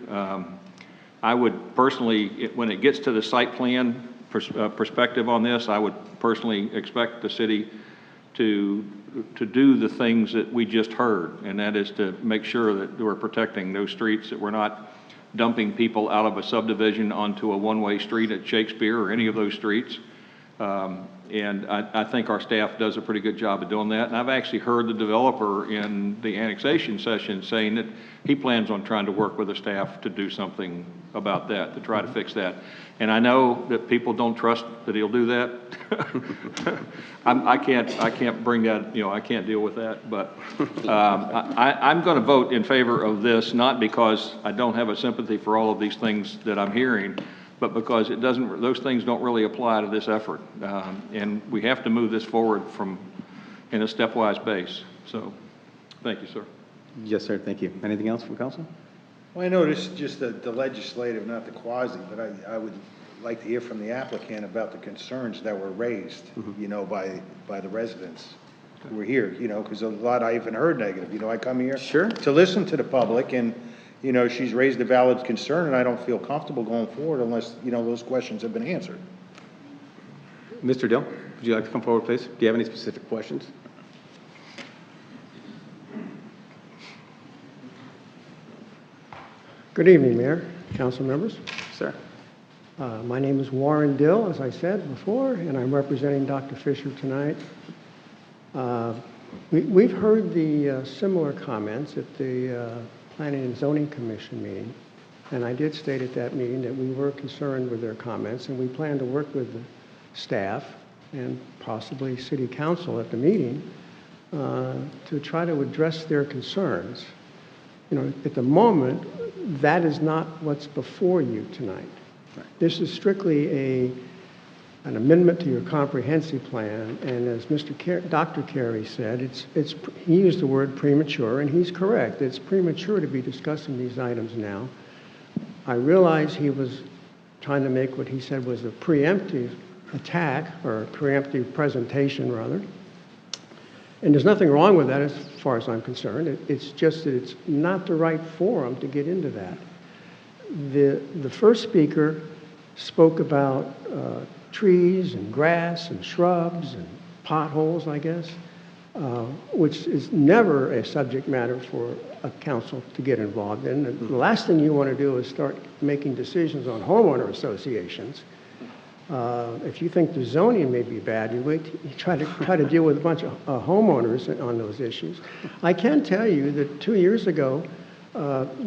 D: I would personally, when it gets to the site plan perspective on this, I would personally expect the city to do the things that we just heard, and that is to make sure that we're protecting those streets, that we're not dumping people out of a subdivision onto a one-way street at Shakespeare or any of those streets. And I think our staff does a pretty good job of doing that. And I've actually heard the developer in the annexation session saying that he plans on trying to work with the staff to do something about that, to try to fix that. And I know that people don't trust that he'll do that. I can't bring that, I can't deal with that. But I'm going to vote in favor of this, not because I don't have a sympathy for all of these things that I'm hearing, but because those things don't really apply to this effort. And we have to move this forward in a stepwise base. So, thank you, sir.
A: Yes, sir, thank you. Anything else from council?
I: Well, I know this is just the legislative, not the quasi, but I would like to hear from the applicant about the concerns that were raised, by the residents who were here, because a lot I haven't heard negative. I come here
A: Sure.
I: to listen to the public, and, she's raised a valid concern, and I don't feel comfortable going forward unless, those questions have been answered.
A: Mr. Dill, would you like to come forward, please? Do you have any specific questions?
K: Good evening, Mayor, council members.
A: Sir.
K: My name is Warren Dill, as I said before, and I'm representing Dr. Fisher tonight. We've heard the similar comments at the Planning and Zoning Commission meeting, and I did state at that meeting that we were concerned with their comments, and we plan to work with the staff and possibly City Council at the meeting to try to address their concerns. At the moment, that is not what's before you tonight. Right. This is strictly an amendment to your comprehensive plan, and as Dr. Carey said, he used the word premature, and he's correct. It's premature to be discussing these items now. I realize he was trying to make what he said was a preemptive attack, or a preemptive presentation, rather. And there's nothing wrong with that as far as I'm concerned. It's just that it's not the right forum to get into that. The first speaker spoke about trees and grass and shrubs and potholes, I guess, which is never a subject matter for a council to get involved in. The last thing you want to do is start making decisions on homeowner associations. If you think the zoning may be bad, you try to deal with a bunch of homeowners on those issues. I can tell you that 2 years ago,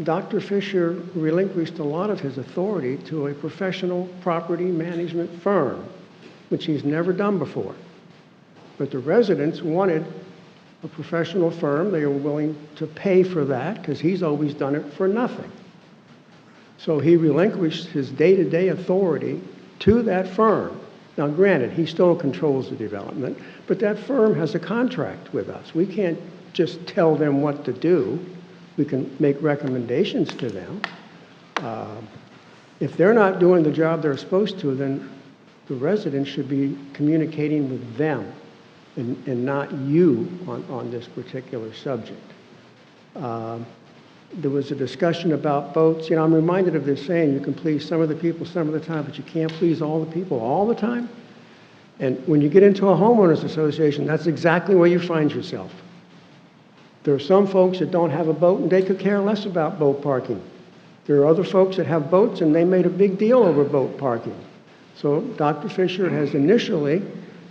K: Dr. Fisher relinquished a lot of his authority to a professional property management firm, which he's never done before. But the residents wanted a professional firm. They were willing to pay for that because he's always done it for nothing. So he relinquished his day-to-day authority to that firm. Now, granted, he still controls the development, but that firm has a contract with us. We can't just tell them what to do. We can make recommendations to them. If they're not doing the job they're supposed to, then the residents should be communicating with them and not you on this particular subject. There was a discussion about boats. I'm reminded of this saying, you can please some of the people some of the time, but you can't please all the people all the time. And when you get into a homeowners association, that's exactly where you find yourself. There are some folks that don't have a boat and they could care less about boat parking. There are other folks that have boats and they made a big deal over boat parking. So Dr. Fisher has initially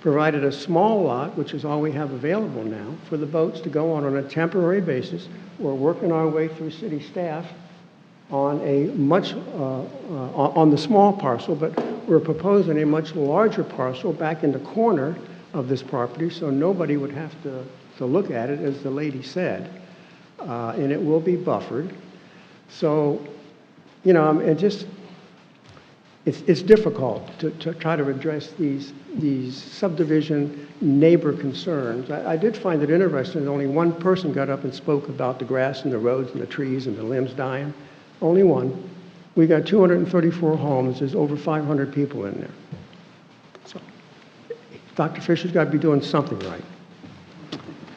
K: provided a small lot, which is all we have available now, for the boats to go on a temporary basis. We're working our way through city staff on on the small parcel, but we're proposing a much larger parcel back in the corner of this property, so nobody would have to look at it, as the lady said, and it will be buffered. So, it's difficult to try to address these subdivision neighbor concerns. I did find it interesting that only one person got up and spoke about the grass and the roads and the trees and the limbs dying. Only one. We got 234 homes. There's over 500 people in there. So Dr. Fisher's got to be doing something right.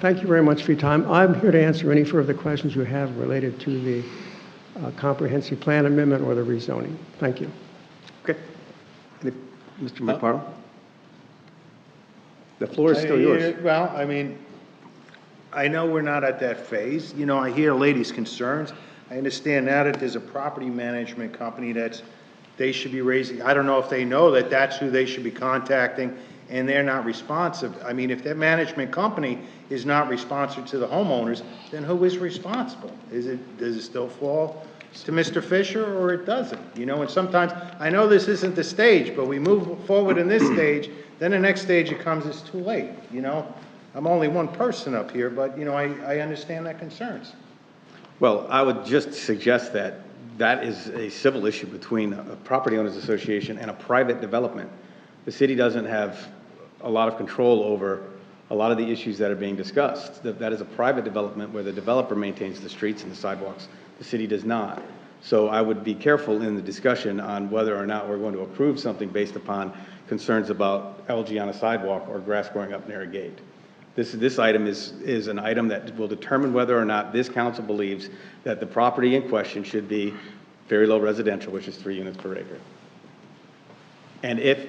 K: Thank you very much for your time. I'm here to answer any further questions you have related to the comprehensive plan amendment or the rezoning. Thank you.
A: Okay. Mr. McParland? The floor is still yours.
I: Well, I know we're not at that phase. I hear ladies' concerns. I understand now that there's a property management company they should be raising. I don't know if they know that that's who they should be contacting and they're not responsive, I mean, if their management company is not responsive to the homeowners, then who is responsible? Does it still fall to Mr. Fisher, or it doesn't? You know, and sometimes, I know this isn't the stage, but we move forward in this stage, then the next stage it comes, it's too late, you know? I'm only one person up here, but, you know, I understand that concerns.
A: Well, I would just suggest that that is a civil issue between a property owners association and a private development. The city doesn't have a lot of control over a lot of the issues that are being discussed. That is a private development where the developer maintains the streets and the sidewalks. The city does not. So I would be careful in the discussion on whether or not we're going to approve something based upon concerns about algae on a sidewalk or grass growing up near a gate. This item is an item that will determine whether or not this council believes that the property in question should be very low residential, which is 3 units per acre. And if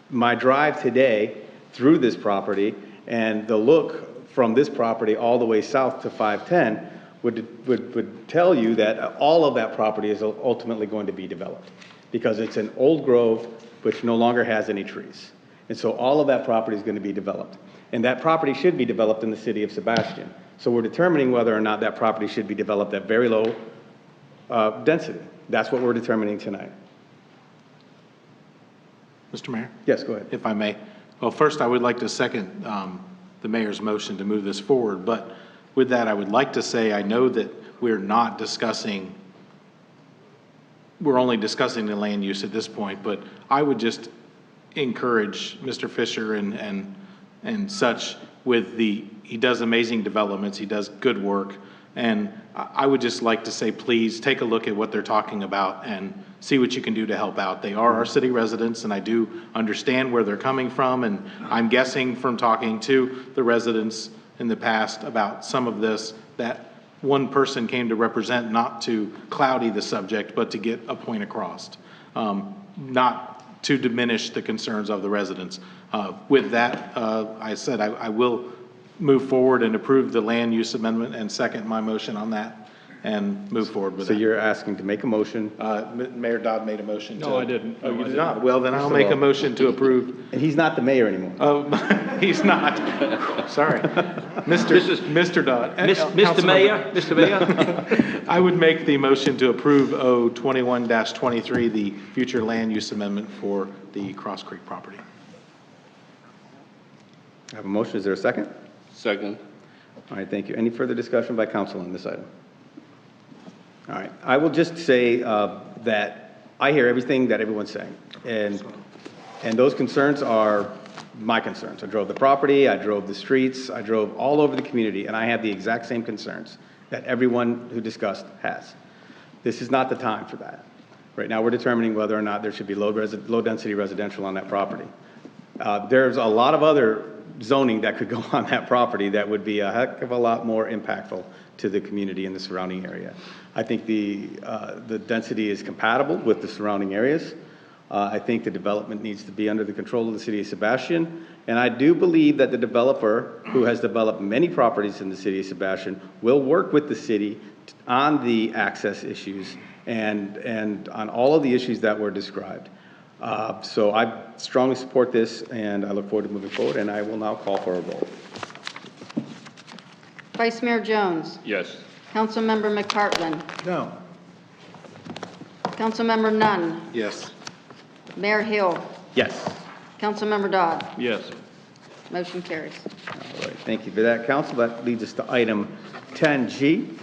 A: my drive today through this property and the look from this property all the way south to 510 would tell you that all of that property is ultimately going to be developed, because it's an old grove which no longer has any trees. And so all of that property is going to be developed. And that property should be developed in the city of Sebastian. So we're determining whether or not that property should be developed at very low density. That's what we're determining tonight.
N: Mr. Mayor?
A: Yes, go ahead.
N: If I may. Well, first, I would like to second the mayor's motion to move this forward. But with that, I would like to say I know that we're not discussing, we're only discussing the land use at this point, but I would just encourage Mr. Fisher and such with he does amazing developments, he does good work, and I would just like to say, please take a look at what they're talking about and see what you can do to help out. They are our city residents, and I do understand where they're coming from, and I'm guessing from talking to the residents in the past about some of this, that one person came to represent, not to cloudy the subject, but to get a point across, not to diminish the concerns of the residents. With that, I said I will move forward and approve the land use amendment and second my motion on that and move forward with that.
A: So you're asking to make a motion?
N: Mayor Dodd made a motion.
D: No, I didn't.
N: Oh, you did not? Well, then I'll make a motion to approve.
A: And he's not the mayor anymore.
N: Oh, he's not. Sorry. Mr. Dodd.
O: Mr. Mayor,
N: I would make the motion to approve 021-23, the future land use amendment for the Cross Creek property.
A: I have a motion. Is there a second?
F: Second.
A: All right, thank you. Any further discussion by council on this item? All right, I will just say that I hear everything that everyone's saying, and those concerns are my concerns. I drove the property, I drove the streets, I drove all over the community, and I have the exact same concerns that everyone who discussed has. This is not the time for that. Right now, we're determining whether or not there should be low-density residential on that property. There's a lot of other zoning that could go on that property that would be a heck of a lot more impactful to the community in the surrounding area. I think the density is compatible with the surrounding areas. I think the development needs to be under the control of the city of Sebastian. And I do believe that the developer, who has developed many properties in the city of Sebastian, will work with the city on the access issues and on all of the issues that were described. So I strongly support this, and I look forward to moving forward, and I will now call for a vote.
C: Vice Mayor Jones.
F: Yes.
C: Councilmember McPartlin.
I: No.
C: Councilmember Nunn.
N: Yes.
C: Mayor Hill.
A: Yes.
C: Councilmember Dodd.
D: Yes.
C: Motion carries.
A: All right, thank you for that, council. That leads us to item 10G,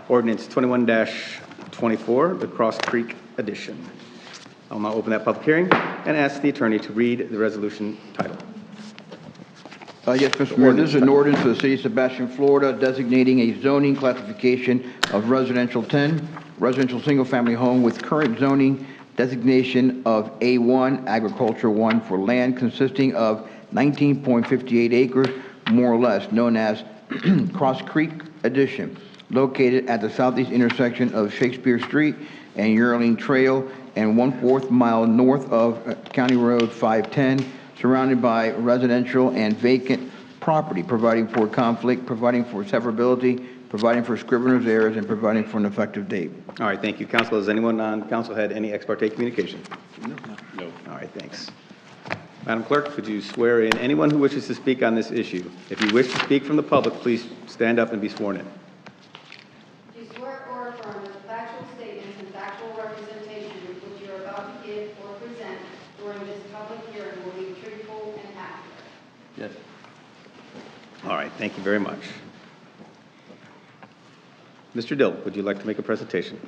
A: Ordinance 21-24, the Cross Creek Edition. I'll now open that public hearing and ask the attorney to read the resolution title.
J: Yes, Mr. Mayor, this is an ordinance for the city of Sebastian, Florida, designating a zoning classification of residential 10, residential single-family home with current zoning designation of A1, agriculture 1, for land consisting of 19.58 acres, more or less, known as Cross Creek Edition, located at the southeast intersection of Shakespeare Street and Yearling Trail and 1/4 mile north of County Road 510, surrounded by residential and vacant property, providing for conflict, providing for severability, providing for scrivener's errors, and providing for an effective date.
A: All right, thank you. Council, has anyone on council had any ex parte communication?
F: No.
A: All right, thanks. Madam Clerk, could you swear in anyone who wishes to speak on this issue? If you wish to speak from the public, please stand up and be sworn in.
C: Do you swear or affirm that the factual statements and factual representation which you are about to give or present during this public hearing will be truthful and accurate?
E: Yes.
A: All right, thank you very much. Mr. Dill, would you like to make a presentation?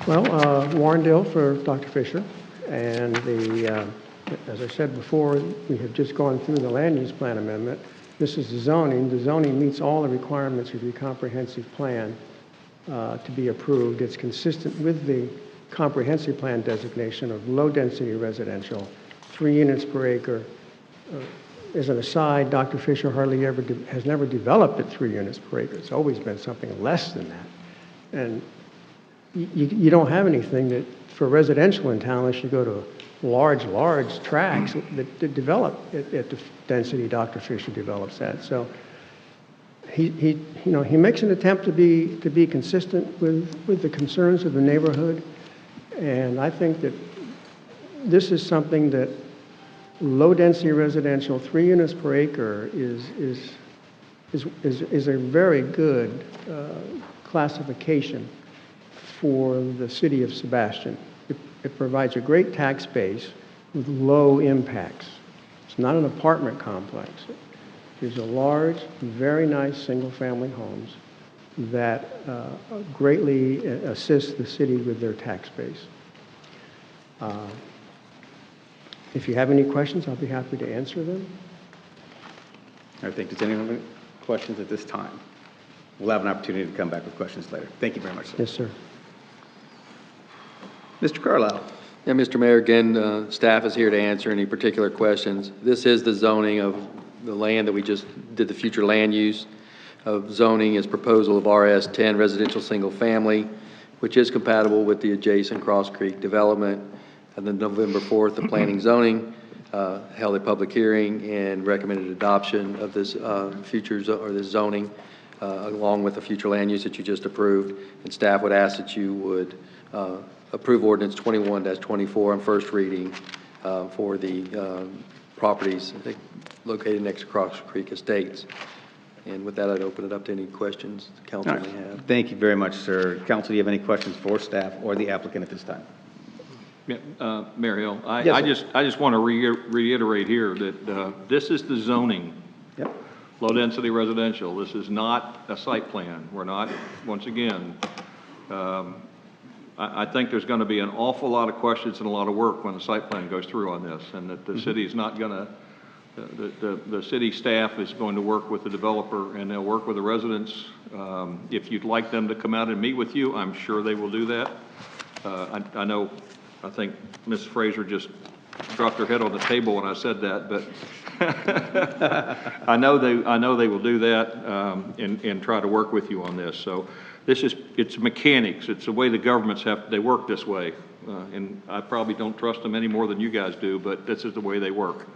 K: Well, Warren Dill for Dr. Fisher, and as I said before, we have just gone through the land use plan amendment. This is the zoning. The zoning meets all the requirements of your comprehensive plan to be approved. It's consistent with the comprehensive plan designation of low-density residential, 3 units per acre. As an aside, Dr. Fisher hardly ever has never developed at 3 units per acre. It's always been something less than that. And you don't have anything that, for residential in town, unless you go to large tracts that develop at the density Dr. Fisher develops at. So he makes an attempt to be consistent with the concerns of the neighborhood. And I think that this is something that low-density residential, 3 units per acre, is a very good classification for the city of Sebastian. It provides a great tax base with low impacts. It's not an apartment complex. These are large, very nice single-family homes that greatly assist the city with their tax base. If you have any questions, I'll be happy to answer them.
A: I think, does anyone have any questions at this time? We'll have an opportunity to come back with questions later. Thank you very much, sir.
K: Yes, sir.
A: Mr. Carlisle.
E: Yeah, Mr. Mayor, again, staff is here to answer any particular questions. This is the zoning of the land that we just did the future land use of zoning is proposal of RS10 residential single family, which is compatible with the adjacent Cross Creek development. And then November 4th, the planning zoning held a public hearing and recommended adoption of this this zoning along with the future land use that you just approved. And staff would ask that you would approve ordinance 21-24 on first reading for the properties located next to Cross Creek Estates. And with that, I'd open it up to any questions the council may have.
A: Thank you very much, sir. Council, do you have any questions for staff or the applicant at this time?
D: Yeah, Mayor Hill,
A: Yes,
D: I just want to reiterate here that this is the zoning.
A: Yep.
D: Low-density residential. This is not a site plan. We're not, once again, I think there's going to be an awful lot of questions and a lot of work when the site plan goes through on this, and that the city is not going to, the city staff is going to work with the developer, and they'll work with the residents. If you'd like them to come out and meet with you, I'm sure they will do that. I think Ms. Fraser just dropped her head on the table when I said that, but I know they will do that and try to work with you on this. So it's mechanics. It's the way the governments they work this way. And I probably don't trust them any more than you guys do, but this is the way they work.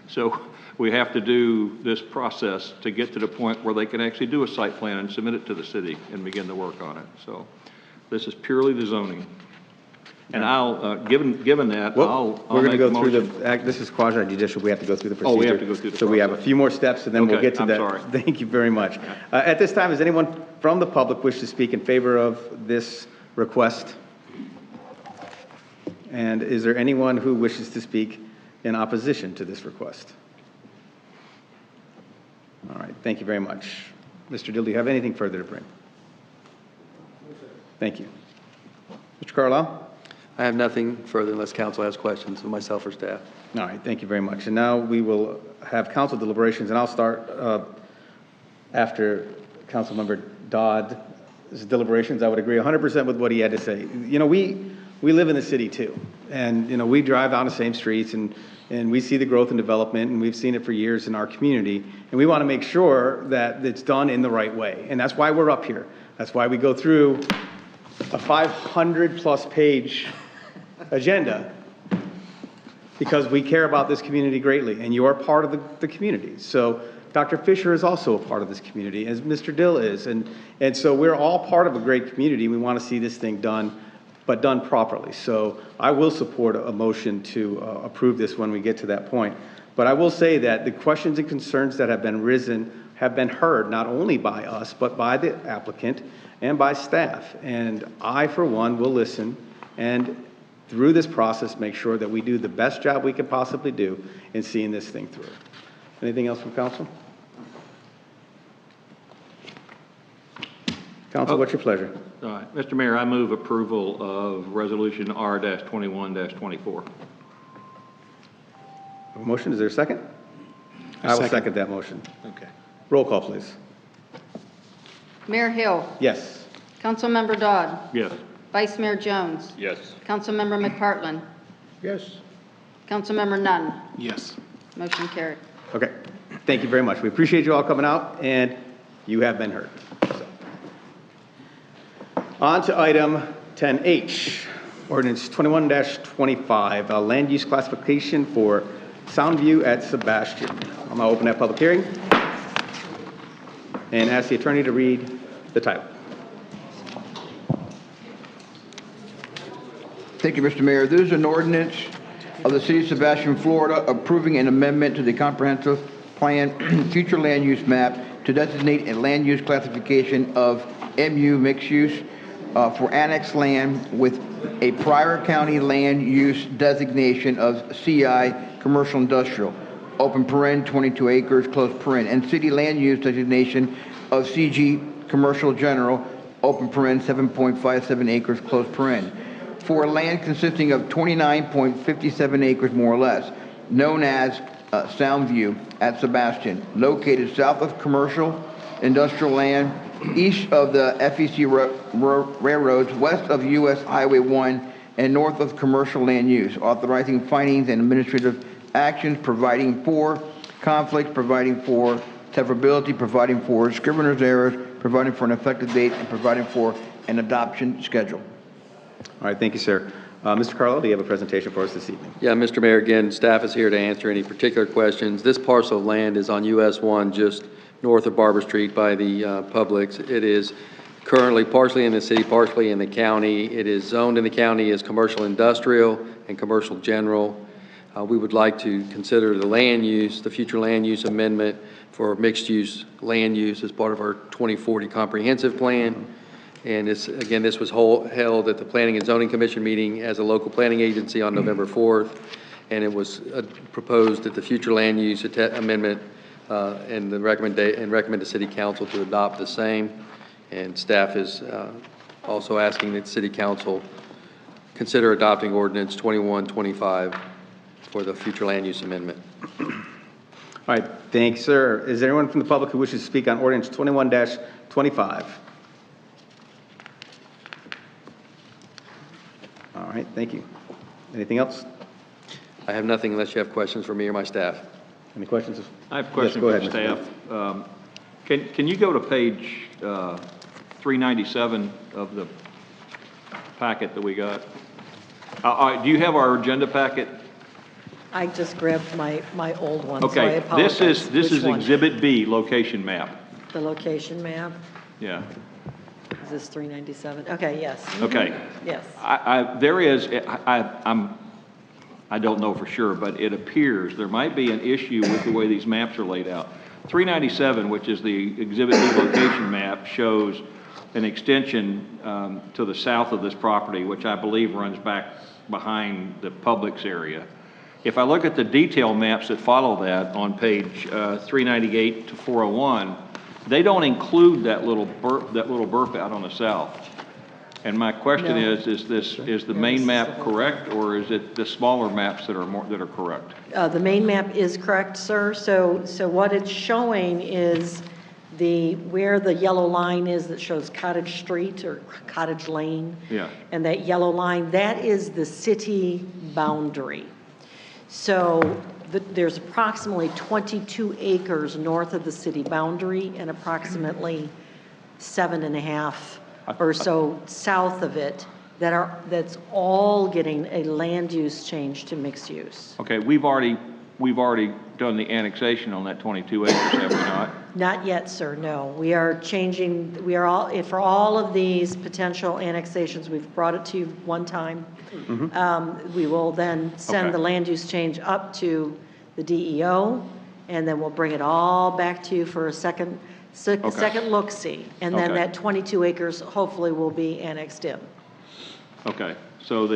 D: So we have to do this process to get to the point where they can actually do a site plan and submit it to the city and begin to work on it. So this is purely the zoning. And I'll, given that,
A: Well, we're going to go through this is quasi-judicial, we have to go through the procedure.
D: Oh, we have to go through the
A: So we have a few more steps, and then we'll
D: Okay,
A: get to
D: I'm
A: that.
D: sorry.
A: Thank you very much. At this time, does anyone from the public wish to speak in favor of this request? And is there anyone who wishes to speak in opposition to this request? All right, thank you very much. Mr. Dill, do you have anything further to bring? Thank you. Mr. Carlisle?
E: I have nothing further unless council has questions of myself or staff.
A: All right, thank you very much. And now we will have council deliberations, and I'll start after Councilmember Dodd's deliberations. I would agree 100% with what he had to say. You know, we live in the city too, and you know, we drive down the same streets, and we see the growth and development, and we've seen it for years in our community, and we want to make sure that it's done in the right way, and that's why we're up here. That's why we go through a 500+ page agenda, because we care about this community greatly, and you are part of the community. So Dr. Fisher is also a part of this community, as Mr. Dill is. And so we're all part of a great community. We want to see this thing done, but done properly. So I will support a motion to approve this when we get to that point. But I will say that the questions and concerns that have been risen have been heard not only by us, but by the applicant and by staff. And I, for one, will listen and through this process, make sure that we do the best job we can possibly do in seeing this thing through. Anything else from council? Council, what's your pleasure?
D: All right, Mr. Mayor, I move approval of Resolution R-21-24.
A: A motion, is there a second? I will second that motion.
N: Okay.
A: Roll call, please.
C: Mayor Hill.
A: Yes.
C: Councilmember Dodd.
D: Yes.
C: Vice Mayor Jones.
F: Yes.
C: Councilmember McPartlin.
I: Yes.
C: Councilmember Nunn.
N: Yes.
C: Motion carried.
A: Okay. Thank you very much. We appreciate you all coming out, and you have been heard. So. On to item 10H, Ordinance 21-25, land use classification for Soundview at Sebastian. I'm going to open that public hearing and ask the attorney to read the title.
J: Thank you, Mr. Mayor. This is an ordinance of the City of Sebastian, Florida, approving an amendment to the comprehensive plan future land use map to designate a land use classification of MU mixed use for annexed land with a prior county land use designation of CI commercial industrial, open paren, 22 acres, close paren, and city land use designation of CG commercial general, open paren, 7.57 acres, close paren, for land consisting of 29.57 acres more or less, known as Soundview at Sebastian, located south of commercial industrial land, east of the FEC railroads, west of US Highway 1, and north of commercial land use, authorizing findings and administrative actions, providing for conflicts, providing for severability, providing for scrivener's errors, providing for an effective date, and providing for an adoption schedule.
A: All right, thank you, sir. Mr. Carlo, do you have a presentation for us this evening?
E: Yeah, Mr. Mayor, again, staff is here to answer any particular questions. This parcel of land is on US 1, just north of Barber Street by the Publix. It is currently partially in the city, partially in the county. It is zoned in the county as commercial industrial and commercial general. We would like to consider the land use, the future land use amendment for mixed use land use as part of our 2040 comprehensive plan. And this, again, this was held at the Planning and Zoning Commission meeting as a local planning agency on November 4th. And it was proposed that the future land use amendment and recommend the City Council to adopt the same. And staff is also asking that City Council consider adopting Ordinance 2125 for the future land use amendment.
A: All right, thanks, sir. Is there anyone from the public who wishes to speak on Ordinance 21-25? All right, thank you. Anything else?
E: I have nothing unless you have questions for me or my staff.
A: Any questions?
D: I have a question
A: Yes,
D: for
A: go ahead,
D: staff. Can you go to page 397 of the packet that we got? Do you have our agenda packet?
L: I just grabbed my old one, so I
D: Okay,
L: apologize.
D: this is
L: Which one?
D: Exhibit B, location map.
L: The location map,
D: Yeah.
L: is this 397? Okay, yes.
D: Okay.
L: Yes.
D: I don't know for sure, but it appears there might be an issue with the way these maps are laid out. 397, which is the Exhibit B location map, shows an extension to the south of this property, which I believe runs back behind the Publix area. If I look at the detail maps that follow that on page 398 to 401, they don't include that little burp out on the south. And my question
L: No.
D: is the main map correct, or is it the smaller maps that are correct?
L: The main map is correct, sir. So what it's showing is where the yellow line is that shows Cottage Street or Cottage Lane.
D: Yeah.
L: And that yellow line, that is the city boundary. So there's approximately 22 acres north of the city boundary and approximately 7.5 or so south of it that's all getting a land use change to mixed use.
D: Okay, we've already we've already done the annexation on that 22 acres, have we not?
L: Not yet, sir, no. We are changing, we are all, for all of these potential annexations, we've brought it to you one time. We will then send
D: Okay.
L: the land use change up to the DEO, and then we'll bring it all back to you for a second look-see. And then
D: Okay.
L: that 22 acres hopefully will be annexed in.
D: Okay, so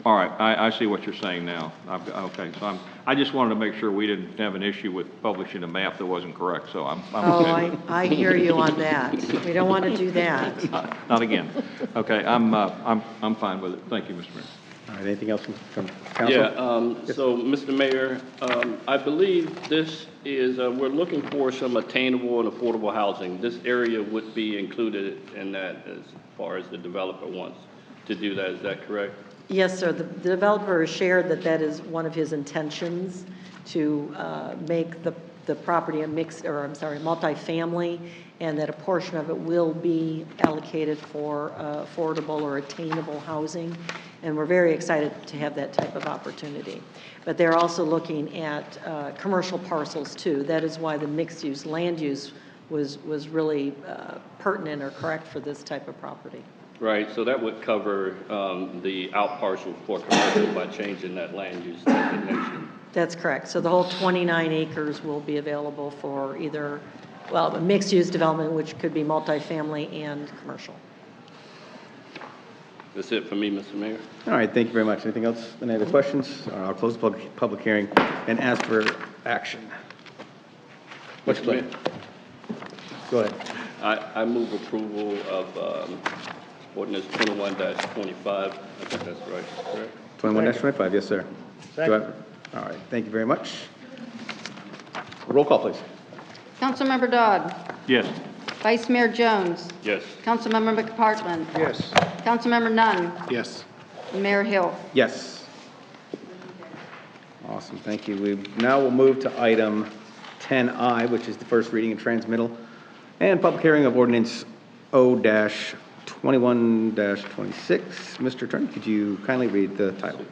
D: all right, I see what you're saying now. Okay, so I just wanted to make sure we didn't have an issue with publishing a map that wasn't correct, so I'm
L: Oh,
D: okay.
L: I hear you on that. We don't want to do that.
D: Not again. Okay, I'm fine with it. Thank you, Mr. Mayor.
A: All right, anything else from council?
F: Yeah, so, Mr. Mayor, I believe this is, we're looking for some attainable and affordable housing. This area would be included in that as far as the developer wants to do that. Is that correct?
L: Yes, sir. The developer has shared that that is one of his intentions, to make the property a multifamily, and that a portion of it will be allocated for affordable or attainable housing. And we're very excited to have that type of opportunity. But they're also looking at commercial parcels too. That is why the mixed-use land use was really pertinent or correct for this type of property.
F: Right, so that would cover the out parcel for commercial by changing that land use designation.
L: That's correct. So the whole 29 acres will be available for either, well, a mixed-use development, which could be multifamily and commercial.
F: That's it for me, Mr. Mayor.
A: All right, thank you very much. Anything else? Any other questions? I'll close the public hearing and ask for action. What's your plan? Go ahead.
F: I move approval of Ordinance 21-25. I think that's right, correct?
A: 21-25, yes, sir. Do all right, thank you very much. Roll call, please.
C: Councilmember Dodd.
D: Yes.
C: Vice Mayor Jones.
F: Yes.
C: Councilmember McPartland.
I: Yes.
C: Councilmember Nunn.
N: Yes.
C: And Mayor Hill.
A: Yes. Awesome, thank you. We now will move to item 10I, which is the first reading and transmittal and public hearing of ordinance O-21-26. Mr. Attorney, could you kindly read the title?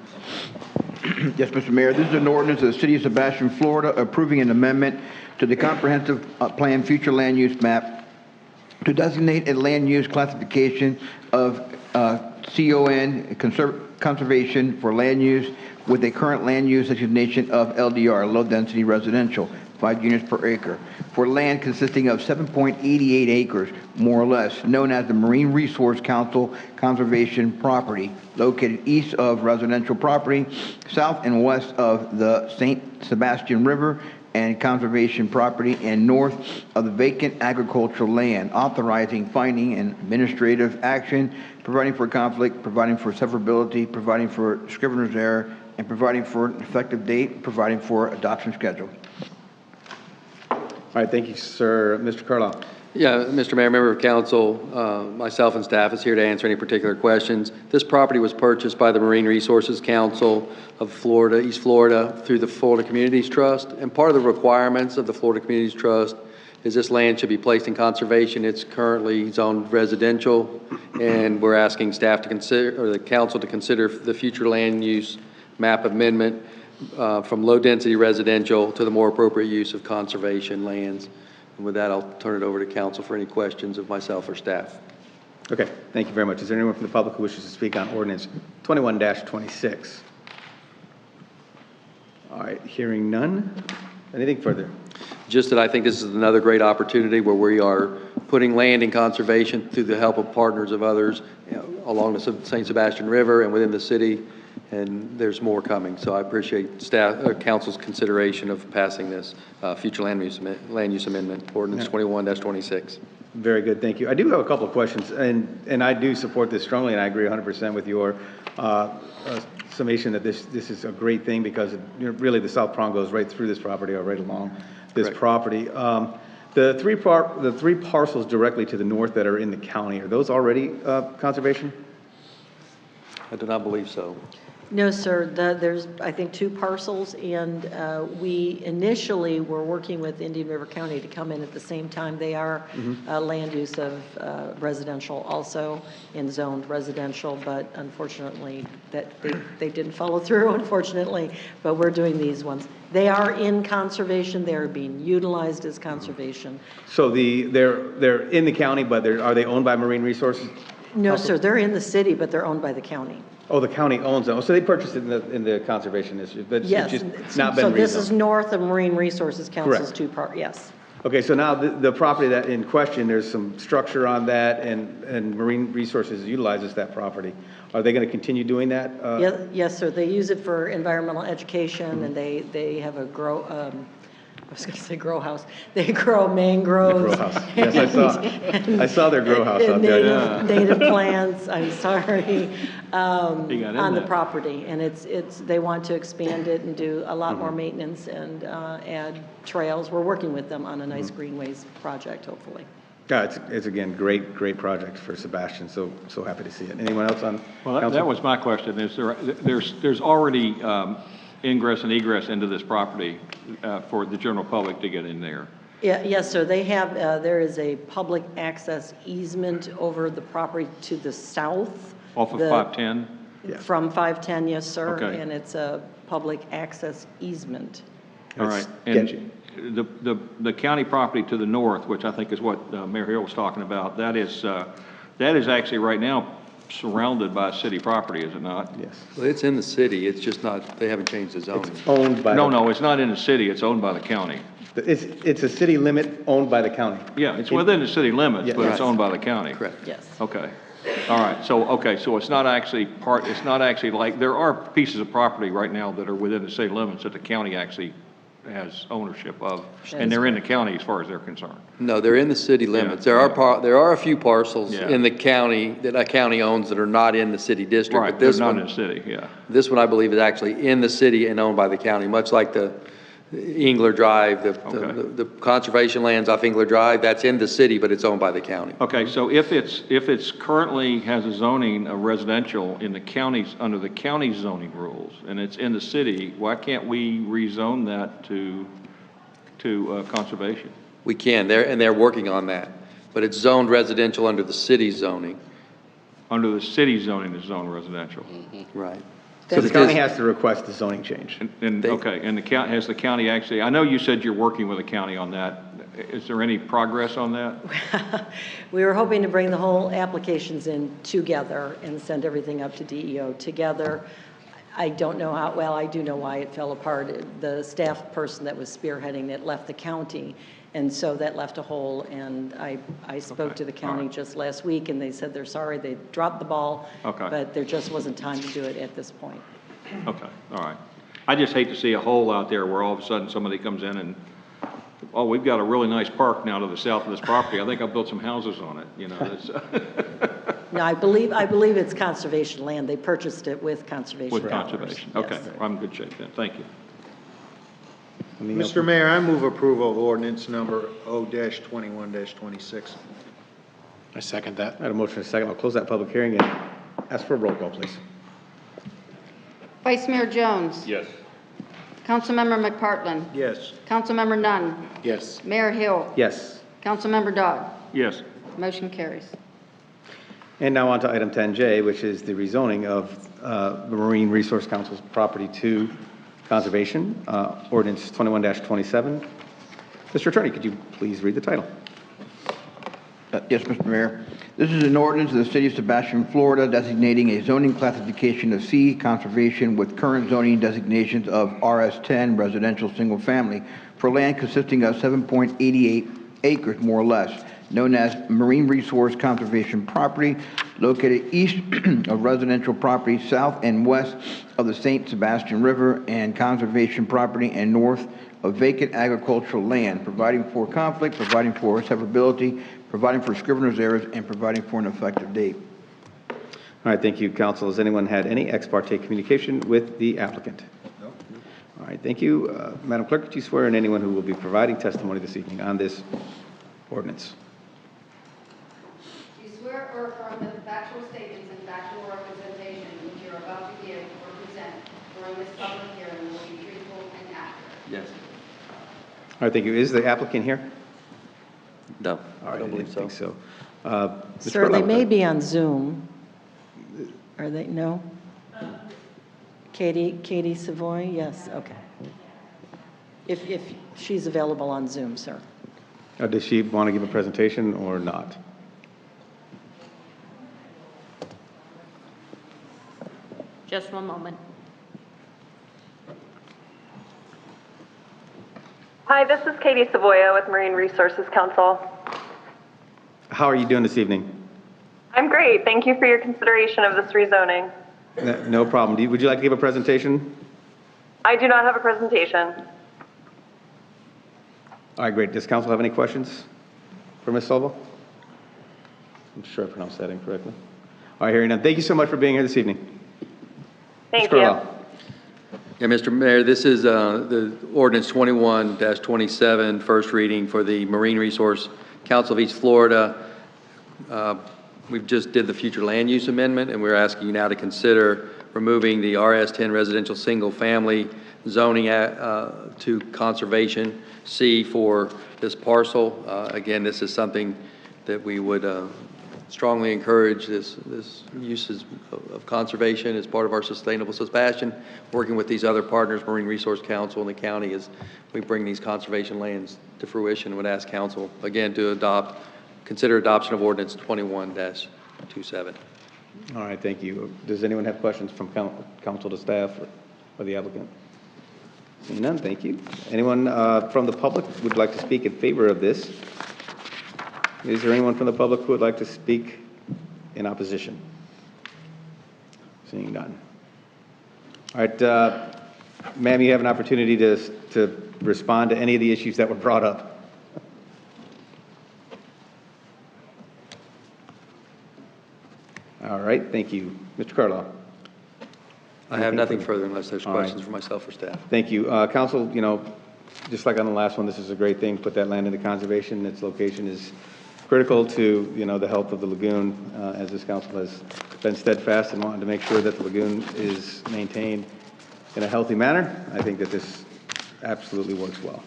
J: Yes, Mr. Mayor, this is an ordinance of the City of Sebastian, Florida, approving an amendment to the comprehensive plan future land use map to designate a land use classification of CON, conservation for land use, with a current land use designation of LDR, low density residential, 5 units per acre, for land consisting of 7.88 acres, more or less, known as the Marine Resource Council Conservation Property, located east of residential property, south and west of the St. Sebastian River, and conservation property, and north of the vacant agricultural land, authorizing finding and administrative action, providing for conflict, providing for severability, providing for scrivener's error, and providing for an effective date, providing for adoption schedule.
A: All right, thank you, sir. Mr. Carlisle.
E: Yeah, Mr. Mayor, member of council, myself and staff is here to answer any particular questions. This property was purchased by the Marine Resources Council of Florida, East Florida, through the Florida Communities Trust. And part of the requirements of the Florida Communities Trust is this land should be placed in conservation. It's currently zoned residential, and we're asking staff to consider, or the council to consider the future land use map amendment from low-density residential to the more appropriate use of conservation lands. And with that, I'll turn it over to council for any questions of myself or staff.
A: Okay, thank you very much. Is there anyone from the public who wishes to speak on ordinance 21-26? All right, hearing none. Anything further?
E: Just that I think this is another great opportunity where we are putting land in conservation through the help of partners of others, along the St. Sebastian River and within the city, and there's more coming. So I appreciate staff, council's consideration of passing this future land use amendment, ordinance 21-26.
A: Very good, thank you. I do have a couple of questions, and I do support this strongly, and I agree 100% with your summation that this is a great thing, because really the south prong goes right through this property or right along this property. The three parcels directly to the north that are in the county, are those already conservation?
E: I do not believe so.
L: No, sir. There's, I think, 2 parcels, and we initially were working with Indian River County to come in at the same time. They are land use of residential also, in zoned residential, but unfortunately, that they didn't follow through, unfortunately, but we're doing these ones. They are in conservation. They are being utilized as conservation.
A: So they're in the county, but are they owned by Marine Resources?
L: No, sir. They're in the city, but they're owned by the county.
A: Oh, the county owns them. So they purchased it in the conservation district, but it's
L: Yes.
A: just not been rezoned.
L: So this is north of Marine Resources Council's
A: Correct.
L: yes.
A: Okay, so now the property that in question, there's some structure on that, and Marine Resources utilizes that property. Are they going to continue doing that?
L: Yes, sir. They use it for environmental education, and they have a I was going to say grow house. They grow mangroves.
A: Grow house. Yes, I saw their grow house out there.
L: Native plants, I'm sorry, on the
D: that.
L: property. And they want to expand it and do a lot more maintenance and add trails. We're working with them on a nice greenways project, hopefully.
A: Yeah, it's again, great project for Sebastian, so happy to see it. Anyone else on
D: Well,
A: council?
D: that was my question. There's already ingress and egress into this property for the general public to get in there.
L: Yes, sir. They have, there is a public access easement over the property to the south.
D: Off of 510?
L: From 510, yes, sir.
D: Okay.
L: And it's a public access easement.
D: All right. And the county property to the north, which I think is what Mayor Hill was talking about, that is actually right now surrounded by city property, is it not?
A: Yes.
E: Well, it's in the city, it's just not, they haven't changed the zoning.
A: It's owned by.
D: No, it's not in the city, it's owned by the county.
A: It's a city limit owned by the county.
D: Yeah, it's within the city limits, but it's owned by the county.
E: Correct.
L: Yes.
D: Okay. All right. So it's not actually like, there are pieces of property right now that are within the city limits that the county actually has ownership of, and they're in the county as far as they're concerned.
E: No, they're in the city limits. There are a few parcels in the county that a county owns that are not in the city district.
D: Right,
E: but
D: they're
E: this
D: not
E: one,
D: in the city, yeah.
E: This one, I believe, is actually in the city and owned by the county, much like the Engler Drive, the conservation lands off Engler Drive, that's in the city, but it's owned by the county.
D: Okay, so if it's currently has a zoning of residential in the counties, under the county zoning rules, and it's in the city, why can't we rezone that to conservation?
E: We can, they're working on that, but it's zoned residential under the city zoning.
D: Under the city zoning is zoned residential.
E: Right.
A: So the county has to request the zoning change.
D: And the county, has the county actually, I know you said you're working with the county on that. Is there any progress on that?
L: We were hoping to bring the whole applications in together and send everything up to DEO together. I don't know how, well, I do know why it fell apart. The staff person that was spearheading it left the county, and so that left a hole, and I spoke to the county just last week, and they said they're sorry, they dropped the ball, but there just wasn't time to do it at this point.
D: Okay, all right. I just hate to see a hole out there where all of a sudden somebody comes in and, oh, we've got a really nice park now to the south of this property. I think I'll build some houses on it, you know. That's
L: No, I believe it's conservation land. They purchased it with conservation
D: with
L: dollars.
D: conservation.
L: Yes.
D: Okay, I'm in good shape then. Thank you.
I: Mr. Mayor, I move approval of ordinance number O-21-26.
N: I second that.
A: I had a motion and a second. I'll close that public hearing and ask for a roll call, please.
C: Vice Mayor Jones.
F: Yes.
C: Councilmember McPartlin.
I: Yes.
C: Councilmember Nunn.
N: Yes.
C: Mayor Hill.
A: Yes.
C: Councilmember Dodd.
D: Yes.
C: Motion carries.
A: And now on to item 10J, which is the rezoning of the Marine Resource Council's property to conservation, ordinance 21-27. Mr. Attorney, could you please read the title?
J: Yes, Mr. Mayor. This is an ordinance of the City of Sebastian, Florida, designating a zoning classification of C, conservation, with current zoning designations of RS10, residential single family, for land consisting of 7.88 acres, more or less, known as Marine Resource Conservation Property, located east of residential property, south and west of the St. Sebastian River, and conservation property, and north of vacant agricultural land, providing for conflict, providing for severability, providing for scrivener's errors, and providing for an effective date.
A: All right, thank you, council. Has anyone had any ex parte communication with the applicant? No. All right, thank you. Madam Clerk, could you swear in anyone who will be providing testimony this evening on this ordinance?
C: Do you swear or affirm that the factual statements and factual representation which you are about to give or present public hearing will be truthful and accurate.
E: Yes.
A: All right, thank you. Is the applicant here?
E: No,
A: All right,
E: I don't believe
A: didn't
E: so.
A: think so. Mr.
L: Sir, they
A: Kurtlow,
L: may be on Zoom. Are they, no? Katie Savoy, yes, okay. If she's available on Zoom, sir.
A: Does she want to give a presentation or not?
P: Just one moment.
Q: Hi, this is Katie Savoya with Marine Resources Council.
A: How are you doing this evening?
Q: I'm great. Thank you for your consideration of this rezoning.
A: No problem. Would you like to give a presentation?
Q: I do not have a presentation.
A: All right, great. Does council have any questions for Ms. Silva? I'm sure I pronounced that incorrectly. All right, hearing none. Thank you so much for being here this evening.
Q: Thank
A: Mr.
Q: you.
A: Carlisle.
E: Yeah, Mr. Mayor, this is the ordinance 21-27, first reading for the Marine Resource Council of East Florida. We've just did the future land use amendment, and we're asking you now to consider removing the RS10 residential single family zoning to conservation C for this parcel. Again, this is something that we would strongly encourage this uses of conservation as part of our sustainable Sebastian, working with these other partners, Marine Resource Council and the county, as we bring these conservation lands to fruition. Would ask council again to consider adoption of ordinance 21-27.
A: All right, thank you. Does anyone have questions from council to staff or the applicant? Seeing none, thank you. Anyone from the public would like to speak in favor of this? Is there anyone from the public who would like to speak in opposition? Seeing none. All right, ma'am, you have an opportunity to respond to any of the issues that were brought up. All right, thank you. Mr. Carlisle.
E: I have nothing further unless there's
A: All
E: questions
A: right.
E: for myself or staff.
A: Thank you. Council, just like on the last one, this is a great thing. Put that land into conservation. Its location is critical to, the health of the lagoon, as this council has been steadfast and wanting to make sure that the lagoon is maintained in a healthy manner. I think that this absolutely works well.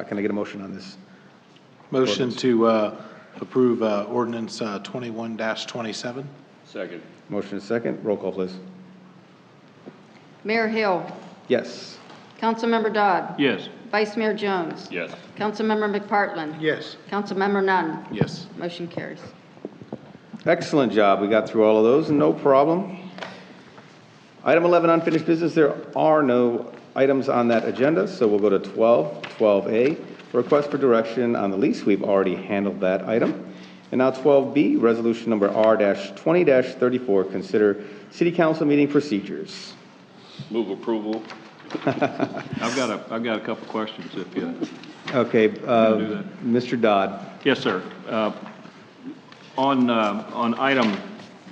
A: Can I get a motion on this?
N: Motion
A: ordinance?
N: to approve ordinance 21-27.
F: Second.
A: Motion is second. Roll call, please.
C: Mayor Hill,
A: Yes.
C: Councilmember Dodd,
D: Yes.
C: Vice Mayor Jones,
F: Yes.
C: Councilmember McPartlin,
I: Yes.
C: Councilmember Nunn.
N: Yes.
C: Motion carries.
A: Excellent job. We got through all of those, no problem. Item 11, unfinished business. There are no items on that agenda, so we'll go to 12A, request for direction on the lease. We've already handled that item. And now 12B, resolution number R-20-34, consider city council meeting procedures.
F: Move approval.
D: I've got a couple questions if you.
A: Okay,
D: do that.
A: Mr. Dodd.
D: Yes, sir. On item,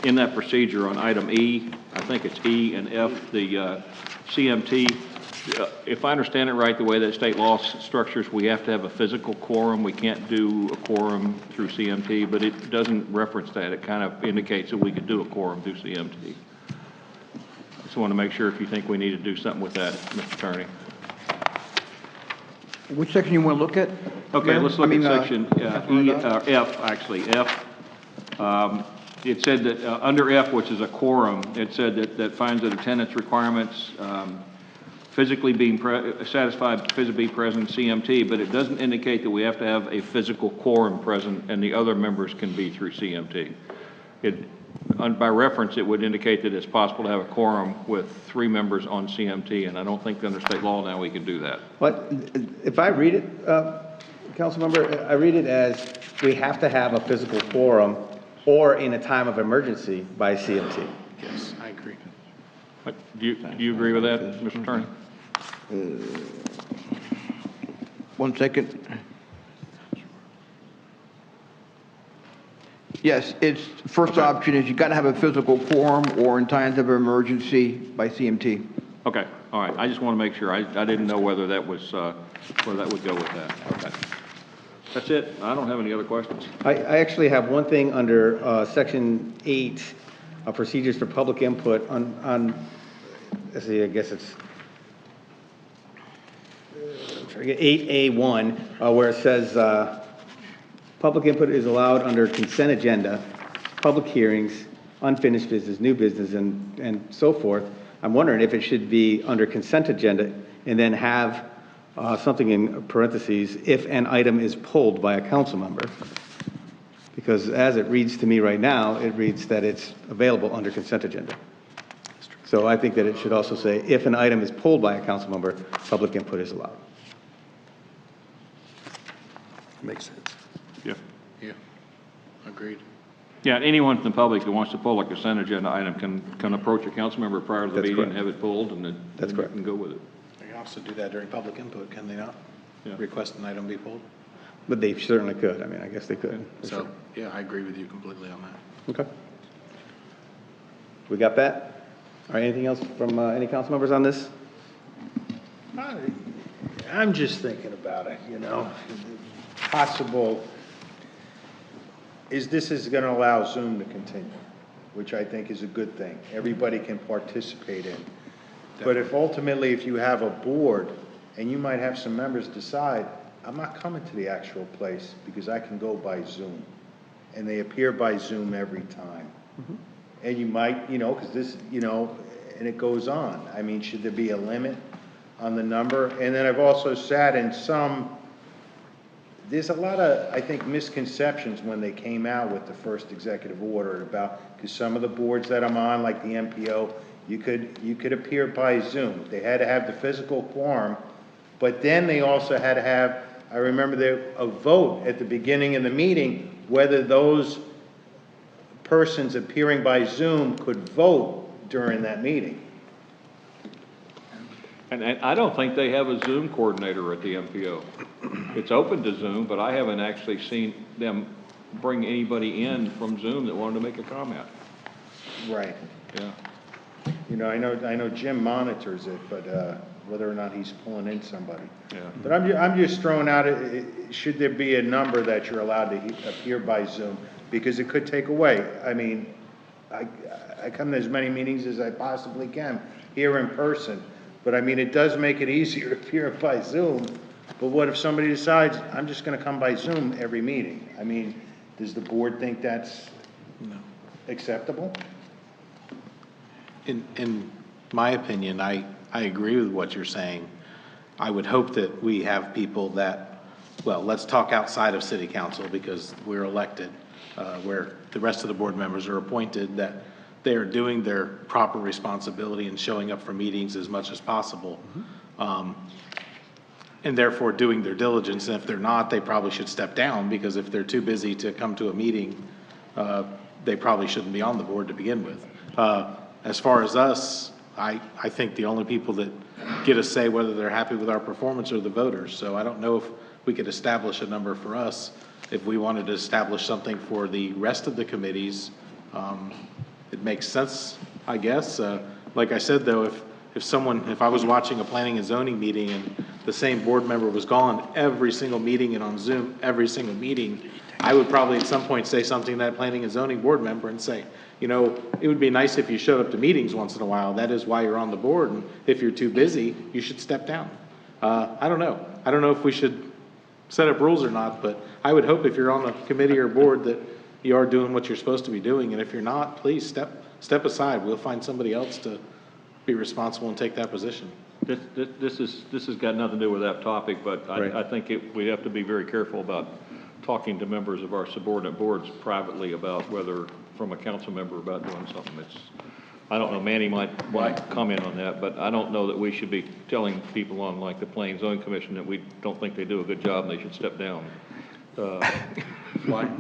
D: in that procedure, on item E, I think it's E and F, the CMT, if I understand it right, the way that state law structures, we have to have a physical quorum. We can't do a quorum through CMT, but it doesn't reference that. It kind of indicates that we could do a quorum through CMT. Just want to make sure if you think we need to do something with that, Mr. Attorney.
J: Which section you want to look at?
D: Okay,
J: Mayor?
D: let's look at section
J: Councilmember Dodd?
D: F, actually, F. It said that under F, which is a quorum, it said that finds that attendance requirements physically being satisfied, physically present CMT, but it doesn't indicate that we have to have a physical quorum present and the other members can be through CMT. By reference, it would indicate that it's possible to have a quorum with 3 members on CMT, and I don't think under state law now we can do that.
A: But if I read it, Councilmember, I read it as we have to have a physical quorum or in a time of emergency by CMT.
N: Yes, I agree.
D: But do you agree with that, Mr. Attorney?
J: 1 second. Yes, its first option is you got to have a physical quorum or in times of emergency by CMT.
D: Okay, all right. I just want to make sure. I didn't know whether that was whether that would go with that. Okay, that's it. I don't have any other questions.
A: I actually have one thing under section 8, procedures for public input on let's see, I guess it's 8A1, where it says, public input is allowed under consent agenda, public hearings, unfinished business, new business, and so forth. I'm wondering if it should be under consent agenda and then have something in parentheses, if an item is pulled by a council member. Because as it reads to me right now, it reads that it's available under consent agenda. So I think that it should also say, if an item is pulled by a council member, public input is allowed.
E: Makes sense.
D: Yeah.
N: Yeah, agreed.
D: Yeah, anyone from the public who wants to pull a consent agenda item can approach a council member prior to the
A: That's
D: meeting and
A: correct.
D: have it pulled, and then
A: That's
D: then
A: correct.
D: you can go with it.
N: They can also do that during public input, can they not?
D: Yeah.
N: Request an item be pulled?
A: But they certainly could. I mean, I guess they could. for
N: So,
A: sure.
N: yeah, I agree with you completely on that.
A: Okay. We got that? All right, anything else from any council members on this?
I: I'm just thinking about it, you know, possible, this is gonna allow Zoom to continue, which I think is a good thing. Everybody can participate in. But if ultimately, if you have a board, and you might have some members decide, I'm not coming to the actual place because I can go by Zoom. And they appear by Zoom every time. And you might, you know, because this, you know, and it goes on. I mean, should there be a limit on the number? And then I've also sat in there's a lot of, I think, misconceptions when they came out with the first executive order about, because some of the boards that I'm on, like the MPO, you could appear by Zoom. They had to have the physical quorum, but then they also had to have, I remember a vote at the beginning of the meeting, whether those persons appearing by Zoom could vote during that meeting.
D: And I don't think they have a Zoom coordinator at the MPO. It's open to Zoom, but I haven't actually seen them bring anybody in from Zoom that wanted to make a comment.
I: Right.
D: Yeah.
I: You know, I know Jim monitors it, but whether or not he's pulling in somebody.
D: Yeah.
I: But I'm just throwing out, should there be a number that you're allowed to appear by Zoom? Because it could take away. I mean, I come to as many meetings as I possibly can here in person. But I mean, it does make it easier to appear by Zoom. But what if somebody decides, I'm just gonna come by Zoom every meeting? I mean, does the board think that's acceptable?
N: In my opinion, I agree with what you're saying. I would hope that we have people that, well, let's talk outside of city council because we're elected, where the rest of the board members are appointed, that they are doing their proper responsibility and showing up for meetings as much as possible. And therefore doing their diligence. And if they're not, they probably should step down because if they're too busy to come to a meeting, they probably shouldn't be on the board to begin with. As far as us, I think the only people that get a say whether they're happy with our performance are the voters. So I don't know if we could establish a number for us. If we wanted to establish something for the rest of the committees, it makes sense, I guess. Like I said, though, if I was watching a planning and zoning meeting and the same board member was gone every single meeting and on Zoom every single meeting, I would probably at some point say something to that planning and zoning board member and say, you know, it would be nice if you showed up to meetings once in a while. That is why you're on the board. And if you're too busy, you should step down. I don't know. I don't know if we should set up rules or not, but I would hope if you're on a committee or board that you are doing what you're supposed to be doing. And if you're not, please step aside. We'll find somebody else to be responsible and take that position.
D: This has got nothing to do with that topic, but I think we have to be very careful about talking to members of our subordinate boards privately about whether, from a council member, about doing something. I don't know, Manny might want to comment on that, but I don't know that we should be telling people on like the Planning and Zoning Commission that we don't think they do a good job and they should step down.
N: Why?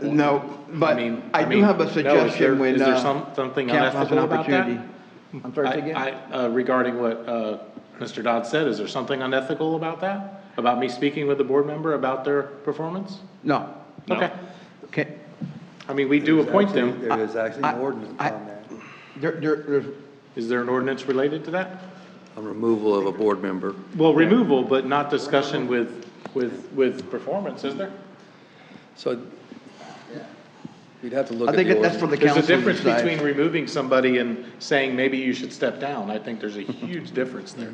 J: No, but I do have a suggestion when
N: is there something
J: council has an
N: unethical about that?
J: opportunity. I'm sorry, say again?
N: Regarding what Mr. Dodd said, is there something unethical about that? About me speaking with the board member about their performance?
J: No.
N: Okay.
J: Okay.
N: I mean, we do appoint them.
E: There is actually an ordinance on that.
N: Is there an ordinance related to that?
E: A removal of a board member.
N: Well, removal, but not discussion with performance, is there?
E: So we'd have to look
J: I
E: at
J: think
E: the
J: that's for the
E: ordinance.
J: council.
N: There's a difference
J: to decide.
N: between removing somebody and saying maybe you should step down. I think there's a huge difference there.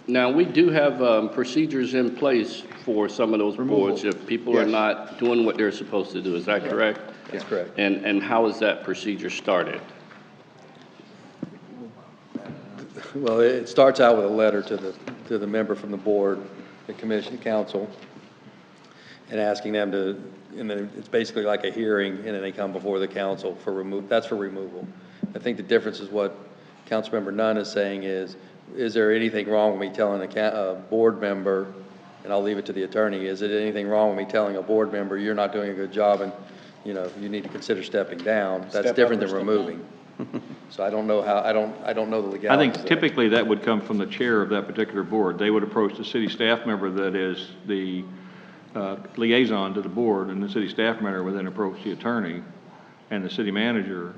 F: Now, we do have procedures in place for some of those boards if people are
I: Yes.
F: not doing what they're supposed to do. Is that correct?
E: That's correct.
F: And how is that procedure started?
E: Well, it starts out with a letter to the member from the board, the commission, council, and asking them to, and then it's basically like a hearing, and then they come before the council for that's for removal. I think the difference is what Councilmember Nunn is saying is there anything wrong with me telling a board member, and I'll leave it to the attorney, is it anything wrong with me telling a board member, you're not doing a good job and, you know, you need to consider stepping down? That's
I: Step
E: different
I: up
E: than
I: or step
E: removing. So I don't know how, I don't know the
D: I
E: legalities.
D: think typically that would come from the chair of that particular board. They would approach the city staff member that is the liaison to the board, and the city staff member would then approach the attorney and the city manager,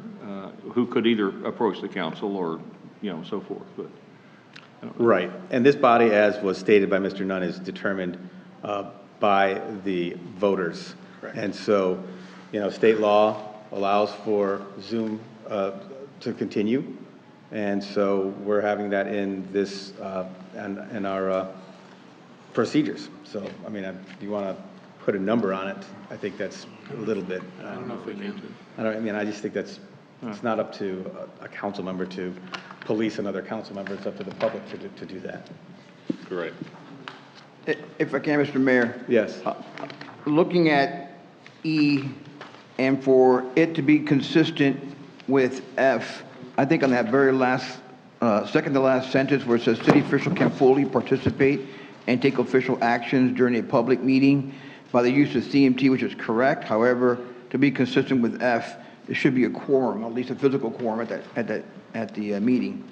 D: who could either approach the council or, you know, so forth, but.
A: Right. And this body, as was stated by Mr. Nunn, is determined by the voters.
I: Correct.
A: And so, you know, state law allows for Zoom to continue. And so we're having that in this, in our procedures. So, I mean, if you want to put a number on it, I think that's a little bit.
N: I don't know if we can.
A: I just think that's, it's not up to a council member to police another council member. It's up to the public to do that.
F: Correct.
J: If I can, Mr. Mayor.
A: Yes.
J: Looking at E, and for it to be consistent with F, I think on that very last, second to last sentence where it says city official can fully participate and take official actions during a public meeting by the use of CMT, which is correct. However, to be consistent with F, there should be a quorum, at least a physical quorum at the meeting.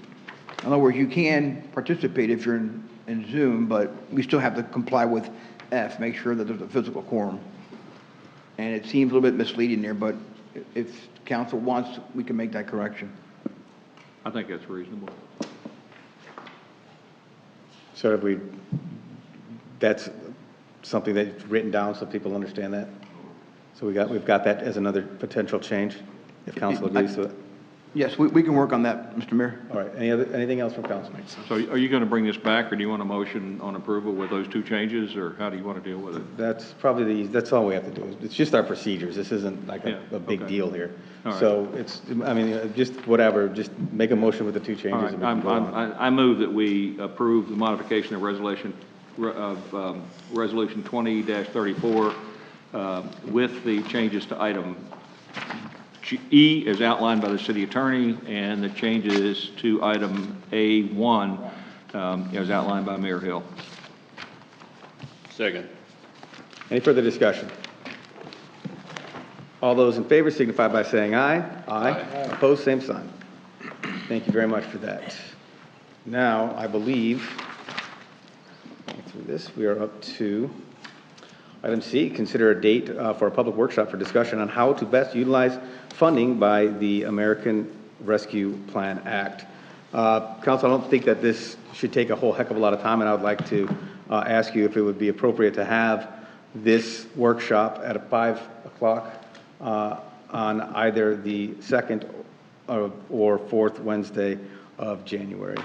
J: In other words, you can participate if you're in Zoom, but we still have to comply with F, make sure that there's a physical quorum. And it seems a little bit misleading there, but if council wants, we can make that correction.
D: I think that's reasonable.
A: So if we, that's something that's written down so people understand that? So we've got that as another potential change, if council agrees to it?
J: Yes, we can work on that, Mr. Mayor.
A: All right, anything else from council?
D: So are you going to bring this back, or do you want a motion on approval with those two changes, or how do you want to deal with it?
A: That's probably that's all we have to do. It's just our procedures. This isn't like a big deal here.
D: All right.
A: So it's, I mean, just whatever, just make a motion with the two changes.
D: All right,
A: and we can go on.
D: I move that we approve the modification of resolution 20-34 with the changes to item E as outlined by the city attorney, and the changes to item A1 as outlined by Mayor Hill.
F: Second.
A: Any further discussion? All those in favor signify by saying aye. Aye. Opposed, same sign. Thank you very much for that. Now, I believe, through this, we are up to item C, consider a date for a public workshop for discussion on how to best utilize funding by the American Rescue Plan Act. Council, I don't think that this should take a whole heck of a lot of time, and I would like to ask you if it would be appropriate to have this workshop at 5 o'clock on either the 2nd or 4th Wednesday of January.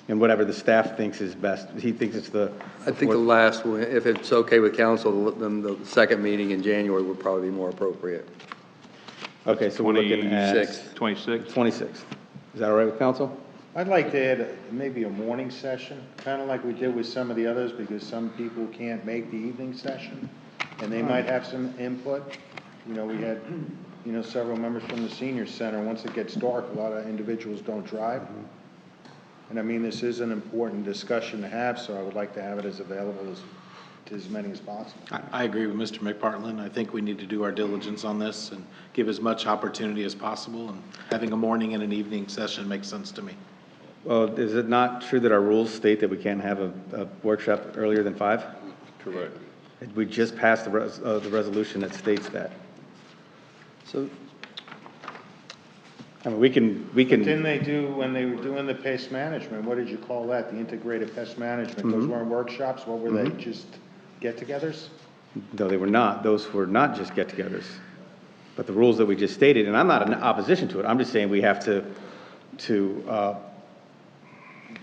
A: And whatever the staff thinks is best. He thinks it's the...
E: I think the last one, if it's okay with council, then the second meeting in January would probably be more appropriate.
A: Okay, so we're looking at...
D: 26th.
A: 26th. Is that all right with council?
I: I'd like to add maybe a morning session, kind of like we did with some of the others, because some people can't make the evening session, and they might have some input. You know, we had, you know, several members from the senior center. Once it gets dark, a lot of individuals don't drive. And I mean, this is an important discussion to have, so I would like to have it as available to as many as possible.
N: I agree with Mr. McPartlin. I think we need to do our diligence on this and give as much opportunity as possible, and having a morning and an evening session makes sense to me.
A: Well, is it not true that our rules state that we can't have a workshop earlier than 5?
F: Correct.
A: We just passed the resolution that states that.
E: So,
A: I mean, we can.
I: Didn't they do, when they were doing the pest management, what did you call that? The integrated pest management? Those weren't workshops? What were they, just get-togethers?
A: No, they were not. Those were not just get-togethers. But the rules that we just stated, and I'm not in opposition to it, I'm just saying we have to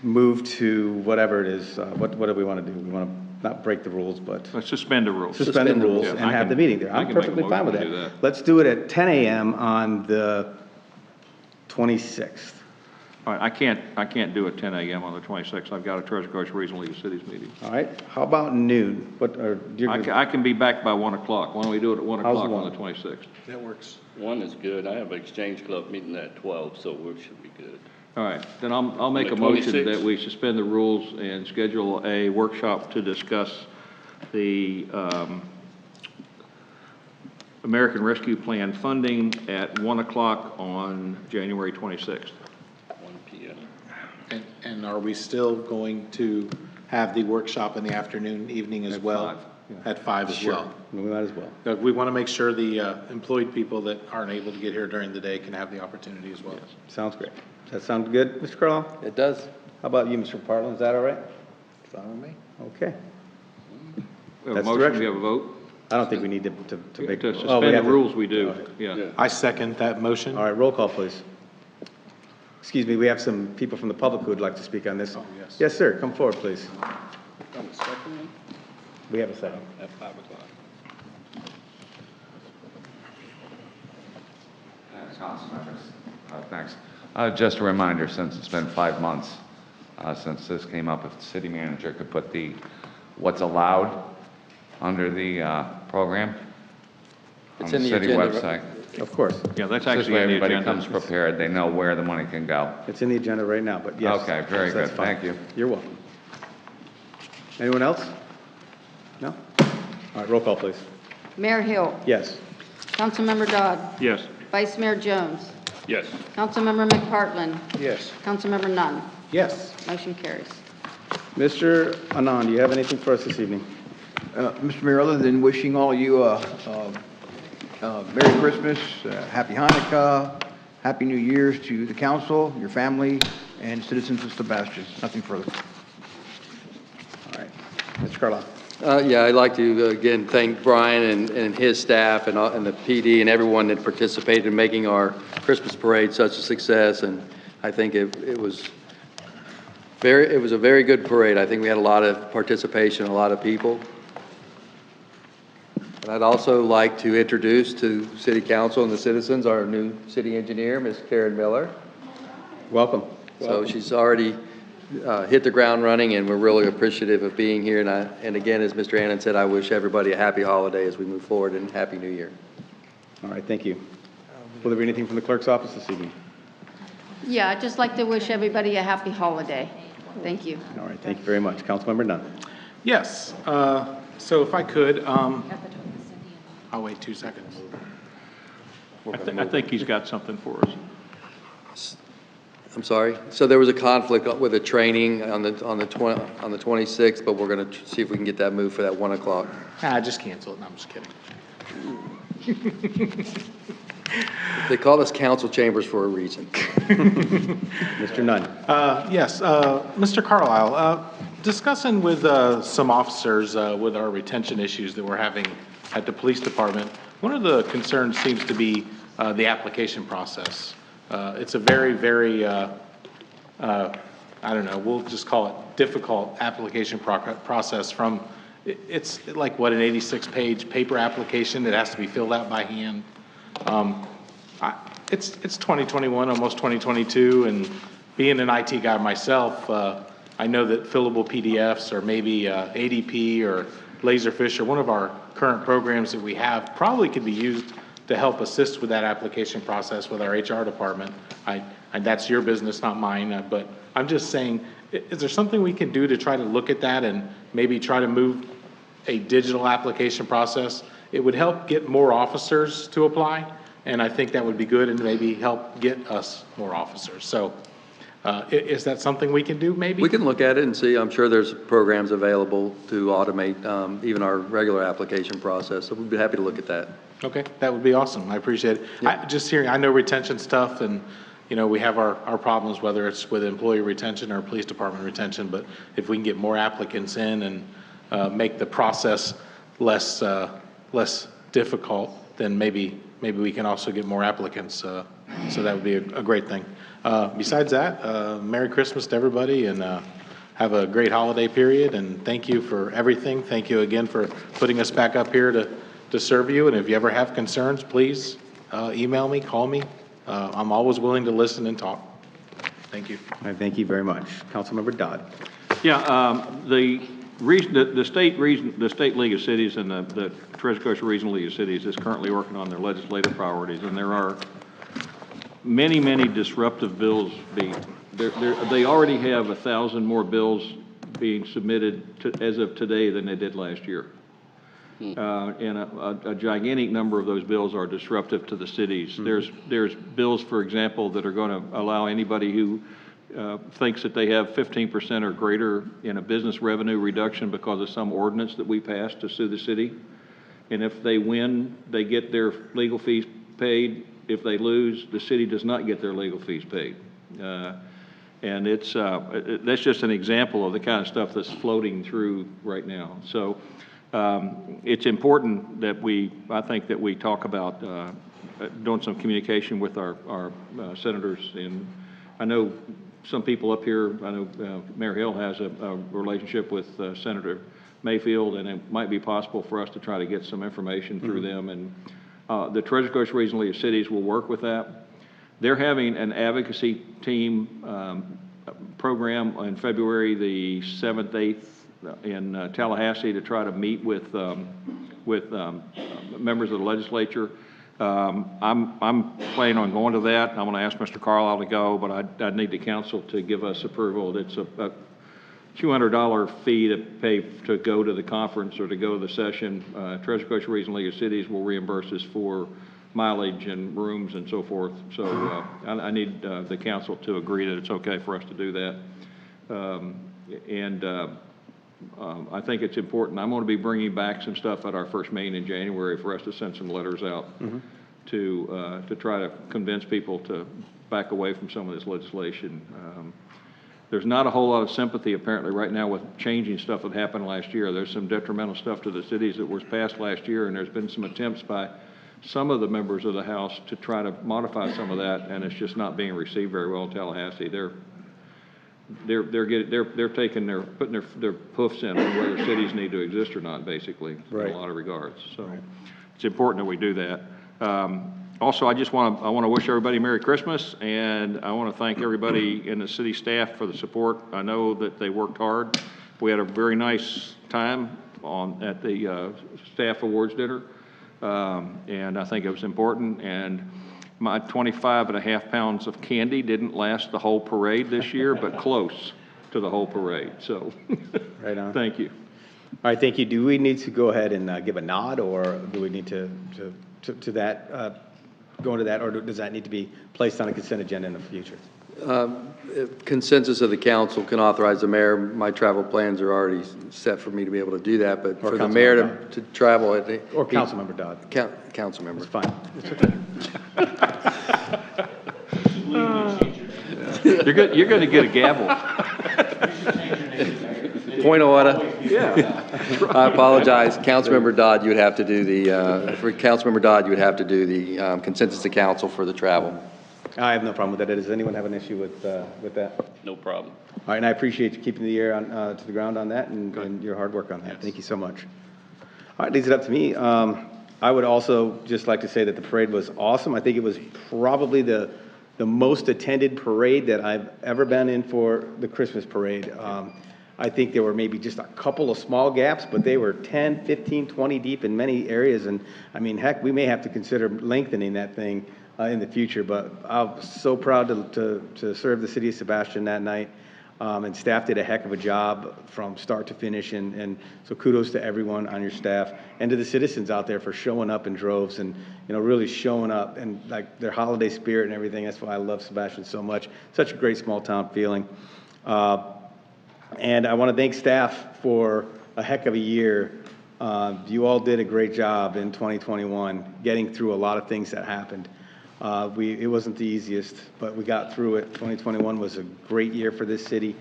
A: move to whatever it is, what do we want to do? We want to not break the rules, but
D: Let's suspend the rules.
A: suspend the rules
D: Yeah,
A: and
D: I
A: have the
D: can-
A: meeting there.
D: I
A: I'm
D: can make a
A: perfectly fine with
D: motion to do
A: that.
D: that.
A: Let's do it at 10 a.m. on the 26th.
D: All right, I can't do it 10 a.m. on the 26th. I've got a treasure coach regional league of cities meeting.
A: All right, how about noon?
D: I can be back by 1 o'clock. Why don't we do it at 1
A: How's
D: o'clock on
A: one?
D: the 26th?
N: That works.
F: 1 is good. I have an Exchange Club meeting at 12, so we should be good.
D: All right, then I'll make
F: The
D: a motion
F: 26th?
D: that we suspend the rules and schedule a workshop to discuss the American Rescue Plan funding at 1 o'clock on January 26th.
F: 1 p.m.
N: And are we still going to have the workshop in the afternoon, evening as well?
D: 5, yeah.
N: At 5 as
A: Sure,
N: well?
A: we might as well.
N: We want to make sure the employed people that aren't able to get here during the day can have the opportunity as well.
A: Sounds great. Does that sound good, Mr. Carlisle?
E: It does.
A: How about you, Mr. Parlin? Is that all right?
N: Fine with me.
A: Okay.
D: We have a
A: That's
D: motion,
A: direction.
D: we have a vote.
A: I don't think we need to make.
D: To
A: oh,
D: suspend
A: we
D: the
A: have to-
D: rules, we do,
A: all right.
D: yeah.
N: I second that motion.
A: All right, roll call, please. Excuse me, we have some people from the public who would like to speak on this.
N: Oh, yes.
A: Yes, sir, come forward, please.
F: On the second one?
A: We have a second.
F: At 5 o'clock.
R: Council members, thanks. Just a reminder, since it's been 5 months since this came up, if the city manager could put what's allowed under the program on
E: It's
R: the
E: in the
R: city
E: agenda,
R: website.
A: Of course.
D: Yeah, that's
R: This
D: actually
R: way
D: in the
R: everybody
D: agenda.
R: comes prepared, they know where the money can go.
A: It's in the agenda right now, but yes.
R: Okay, very
A: yes, that's
R: good.
A: fine.
R: Thank you.
A: You're welcome. Anyone else? No? All right, roll call, please.
C: Mayor Hill.
A: Yes.
C: Councilmember Dodd.
D: Yes.
C: Vice Mayor Jones.
F: Yes.
C: Councilmember McPartlin.
I: Yes.
C: Councilmember Nunn.
N: Yes.
C: Motion carries.
A: Mr. Anand, do you have anything for us this evening?
J: Mr. Mayor, other than wishing all of you Merry Christmas, Happy Hanukkah, Happy New Year's to the council, your family, and citizens of Sebastian. Nothing further.
A: All right. Mr. Carlisle.
E: Yeah, I'd like to again thank Brian and his staff and the PD and everyone that participated in making our Christmas parade such a success. And I think it was a very good parade. I think we had a lot of participation, a lot of people. And I'd also like to introduce to City Council and the citizens our new city engineer, Ms. Karen Miller.
A: Welcome.
E: So she's already hit the ground running, and we're really appreciative of being here. And again, as Mr. Annan said, I wish everybody a happy holiday as we move forward, and Happy New Year.
A: All right, thank you. Will there be anything from the clerk's office this evening?
C: Yeah, I'd just like to wish everybody a happy holiday. Thank you.
A: All right, thank you very much. Councilmember Nunn.
N: Yes. So if I could, I'll wait 2 seconds.
D: I think he's got something for us.
E: I'm sorry. So there was a conflict with a training on the 26th, but we're going to see if we can get that moved for that 1 o'clock.
N: Just cancel it. No, I'm just kidding.
E: They call us council chambers for a reason.
A: Mr. Nunn.
N: Yes, Mr. Carlisle, discussing with some officers with our retention issues that we're having at the police department, one of the concerns seems to be the application process. It's a very, very, I don't know, we'll just call it difficult application process from, it's like, what, an 86-page paper application that has to be filled out by hand. It's 2021, almost 2022, and being an IT guy myself, I know that fillable PDFs or maybe ADP or Laserfish or one of our current programs that we have probably could be used to help assist with that application process with our HR department. That's your business, not mine, but I'm just saying, is there something we can do to try to look at that and maybe try to move a digital application process? It would help get more officers to apply, and I think that would be good and maybe help get us more officers. So is that something we can do maybe?
E: We can look at it and see. I'm sure there's programs available to automate even our regular application process, so we'd be happy to look at that.
N: Okay, that would be awesome. I appreciate it.
E: Yeah.
N: Just hearing, I know retention's tough, and, you know, we have our problems, whether it's with employee retention or police department retention, but if we can get more applicants in and make the process less difficult, then maybe we can also get more applicants So that would be a great thing. Besides that, Merry Christmas to everybody, and have a great holiday period, and thank you for everything. Thank you again for putting us back up here to serve you, and if you ever have concerns, please email me, call me. I'm always willing to listen and talk. Thank you.
A: All right, thank you very much. Councilmember Dodd.
D: Yeah, the state League of Cities and the Treasure Coast Regional League of Cities is currently working on their legislative priorities, and there are many disruptive bills they already have 1,000 more bills being submitted as of today than they did last year. And a gigantic number of those bills are disruptive to the cities. There's bills, for example, that are going to allow anybody who thinks that they have 15% or greater in a business revenue reduction because of some ordinance that we passed to sue the city. And if they win, they get their legal fees paid. If they lose, the city does not get their legal fees paid. And that's just an example of the kind of stuff that's floating through right now. So it's important that I think that we talk about doing some communication with our senators. And I know some people up here, I know Mayor Hill has a relationship with Senator Mayfield, and it might be possible for us to try to get some information through them. And the Treasure Coast Regional League of Cities will work with that. They're having an advocacy team program on February the 7th, 8th in Tallahassee to try to meet with members of the legislature. I'm planning on going to that. I'm going to ask Mr. Carlisle to go, but I'd need the council to give us approval. It's a $200 fee to pay to go to the conference or to go to the session. Treasure Coast Regional League of Cities will reimburse us for mileage and rooms and so forth. So I need the council to agree that it's okay for us to do that. I think it's important. I'm going to be bringing back some stuff at our first meeting in January for us to send some letters out to try to convince people to back away from some of this legislation. There's not a whole lot of sympathy apparently right now with changing stuff that happened last year. There's some detrimental stuff to the cities that was passed last year, and there's been some attempts by some of the members of the House to try to modify some of that, and it's just not being received very well in Tallahassee. They're putting their hoofs in on whether cities need to exist or not, basically, in a lot of regards. So it's important that we do that. Also, I want to wish everybody Merry Christmas, and I want to thank everybody in the city staff for the support. I know that they worked hard. We had a very nice time at the staff awards dinner, and I think it was important. And my 25.5 pounds of candy didn't last the whole parade this year, but close to the whole parade. So,
A: right on.
D: Thank you.
A: All right, thank you. Do we need to go ahead and give a nod, or do we need to that, go into that, or does that need to be placed on a consent agenda in the future?
E: Consensus of the council can authorize the mayor. My travel plans are already set for me to be able to do that, but for the mayor to travel.
A: Or Councilmember Dodd.
E: Councilmember.
A: It's fine. It's okay.
D: You're going to get a gavel.
E: Point of order. Yeah. I apologize. Councilmember Dodd, you would have to do for Councilmember Dodd, you would have to do the consensus of council for the travel.
A: I have no problem with that. Does anyone have an issue with that?
F: No problem.
A: All right, and I appreciate you keeping the ear on, to the ground on that and your hard work on that. Yes. Thank you so much. All right, leads it up to me. I would also just like to say that the parade was awesome. I think it was probably the most attended parade that I've ever been in for the Christmas parade. I think there were maybe just a couple of small gaps, but they were 10, 15, 20 deep in many areas. And I mean, heck, we may have to consider lengthening that thing in the future. But I was so proud to serve the city of Sebastian that night. And staff did a heck of a job from start to finish. And so kudos to everyone on your staff and to the citizens out there for showing up in droves and, you know, really showing up and like their holiday spirit and everything. That's why I love Sebastian so much. Such a great small town feeling. And I want to thank staff for a heck of a year. You all did a great job in 2021, getting through a lot of things that happened. It wasn't the easiest, but we got through it. 2021 was a great year for this city,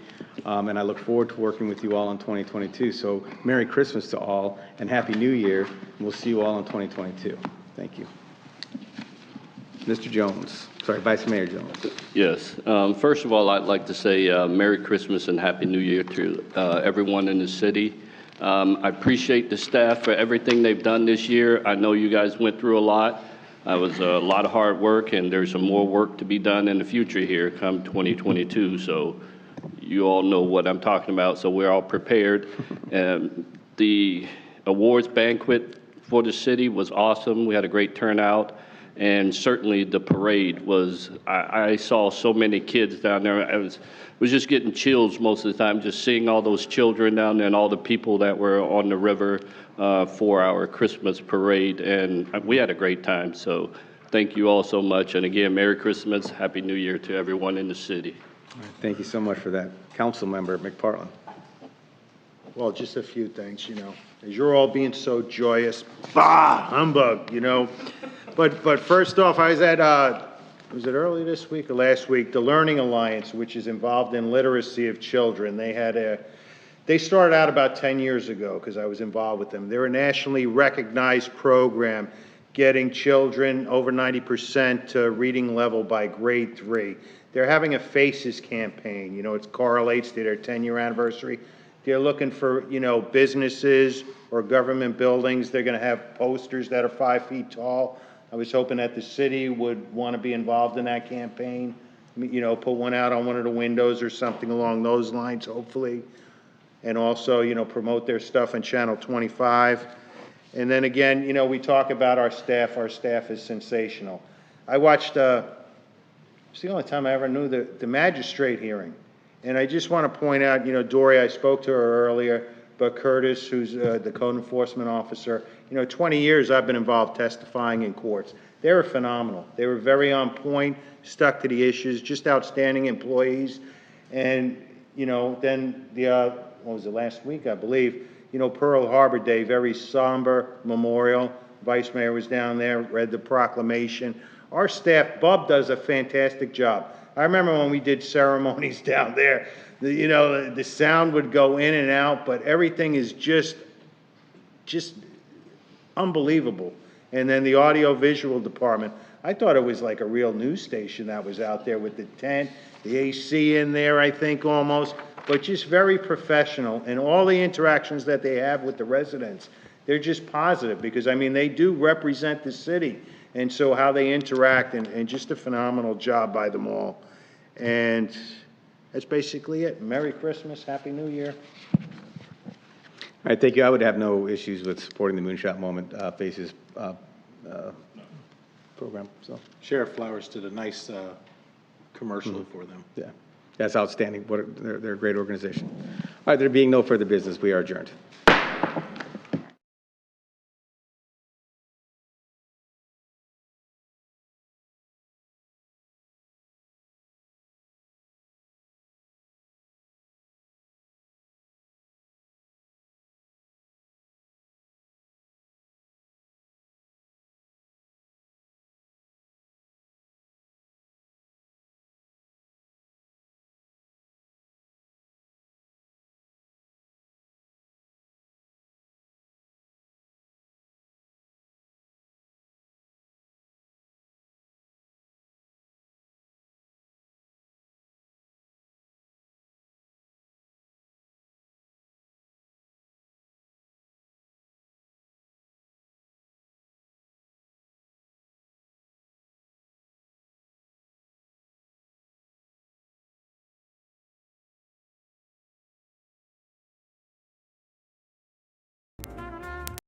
A: and I look forward to working with you all in 2022. So Merry Christmas to all, and Happy New Year, and we'll see you all in 2022. Thank you. Mr. Jones, sorry, Vice Mayor Jones.
F: Yes. First of all, I'd like to say Merry Christmas and Happy New Year to everyone in the city. I appreciate the staff for everything they've done this year. I know you guys went through a lot. It was a lot of hard work, and there's some more work to be done in the future here come 2022. So you all know what I'm talking about, so we're all prepared. The awards banquet for the city was awesome. We had a great turnout. And certainly the parade was, I saw so many kids down there. I was just getting chills most of the time, just seeing all those children down there and all the people that were on the river for our Christmas parade. And we had a great time. So thank you all so much. And again, Merry Christmas, Happy New Year to everyone in the city.
A: Thank you so much for that. Councilmember McPartlin.
I: Well, just a few things, as you're all being so joyous, bah, humbug, But first off, I was at, was it early this week or last week? The Learning Alliance, which is involved in literacy of children. They started out about 10 years ago because I was involved with them. They're a nationally recognized program getting children over 90% to reading level by grade 3. They're having a FACES campaign. It correlates to their 10-year anniversary. They're looking for, businesses or government buildings. They're going to have posters that are 5 feet tall. I was hoping that the city would want to be involved in that campaign, put one out on one of the windows or something along those lines, hopefully. And also, promote their stuff on Channel 25. And then again, we talk about our staff. Our staff is sensational. I watched, it's the only time I ever knew the magistrate hearing. And I just want to point out, Dory, I spoke to her earlier, but Curtis, who's the code enforcement officer, 20 years I've been involved testifying in courts. They were phenomenal. They were very on point, stuck to the issues, just outstanding employees. And, then what was it, last week, I believe, Pearl Harbor Day, very somber memorial. Vice Mayor was down there, read the proclamation. Our staff, Bub does a fantastic job. I remember when we did ceremonies down there, the sound would go in and out, but everything is just unbelievable. And then the audio-visual department, I thought it was like a real news station that was out there with the tent, the AC in there, I think, almost, but just very professional. And all the interactions that they have with the residents, they're just positive because, they do represent the city. And so how they interact, and just a phenomenal job by them all. And that's basically it. Merry Christmas, Happy New Year.
A: All right, thank you. I would have no issues with supporting the Moonshot Moment FACES program. So
N: Sheriff Flowers did a nice commercial for them.
A: yeah, that's outstanding. They're a great organization. All right, there being no further business, we are adjourned.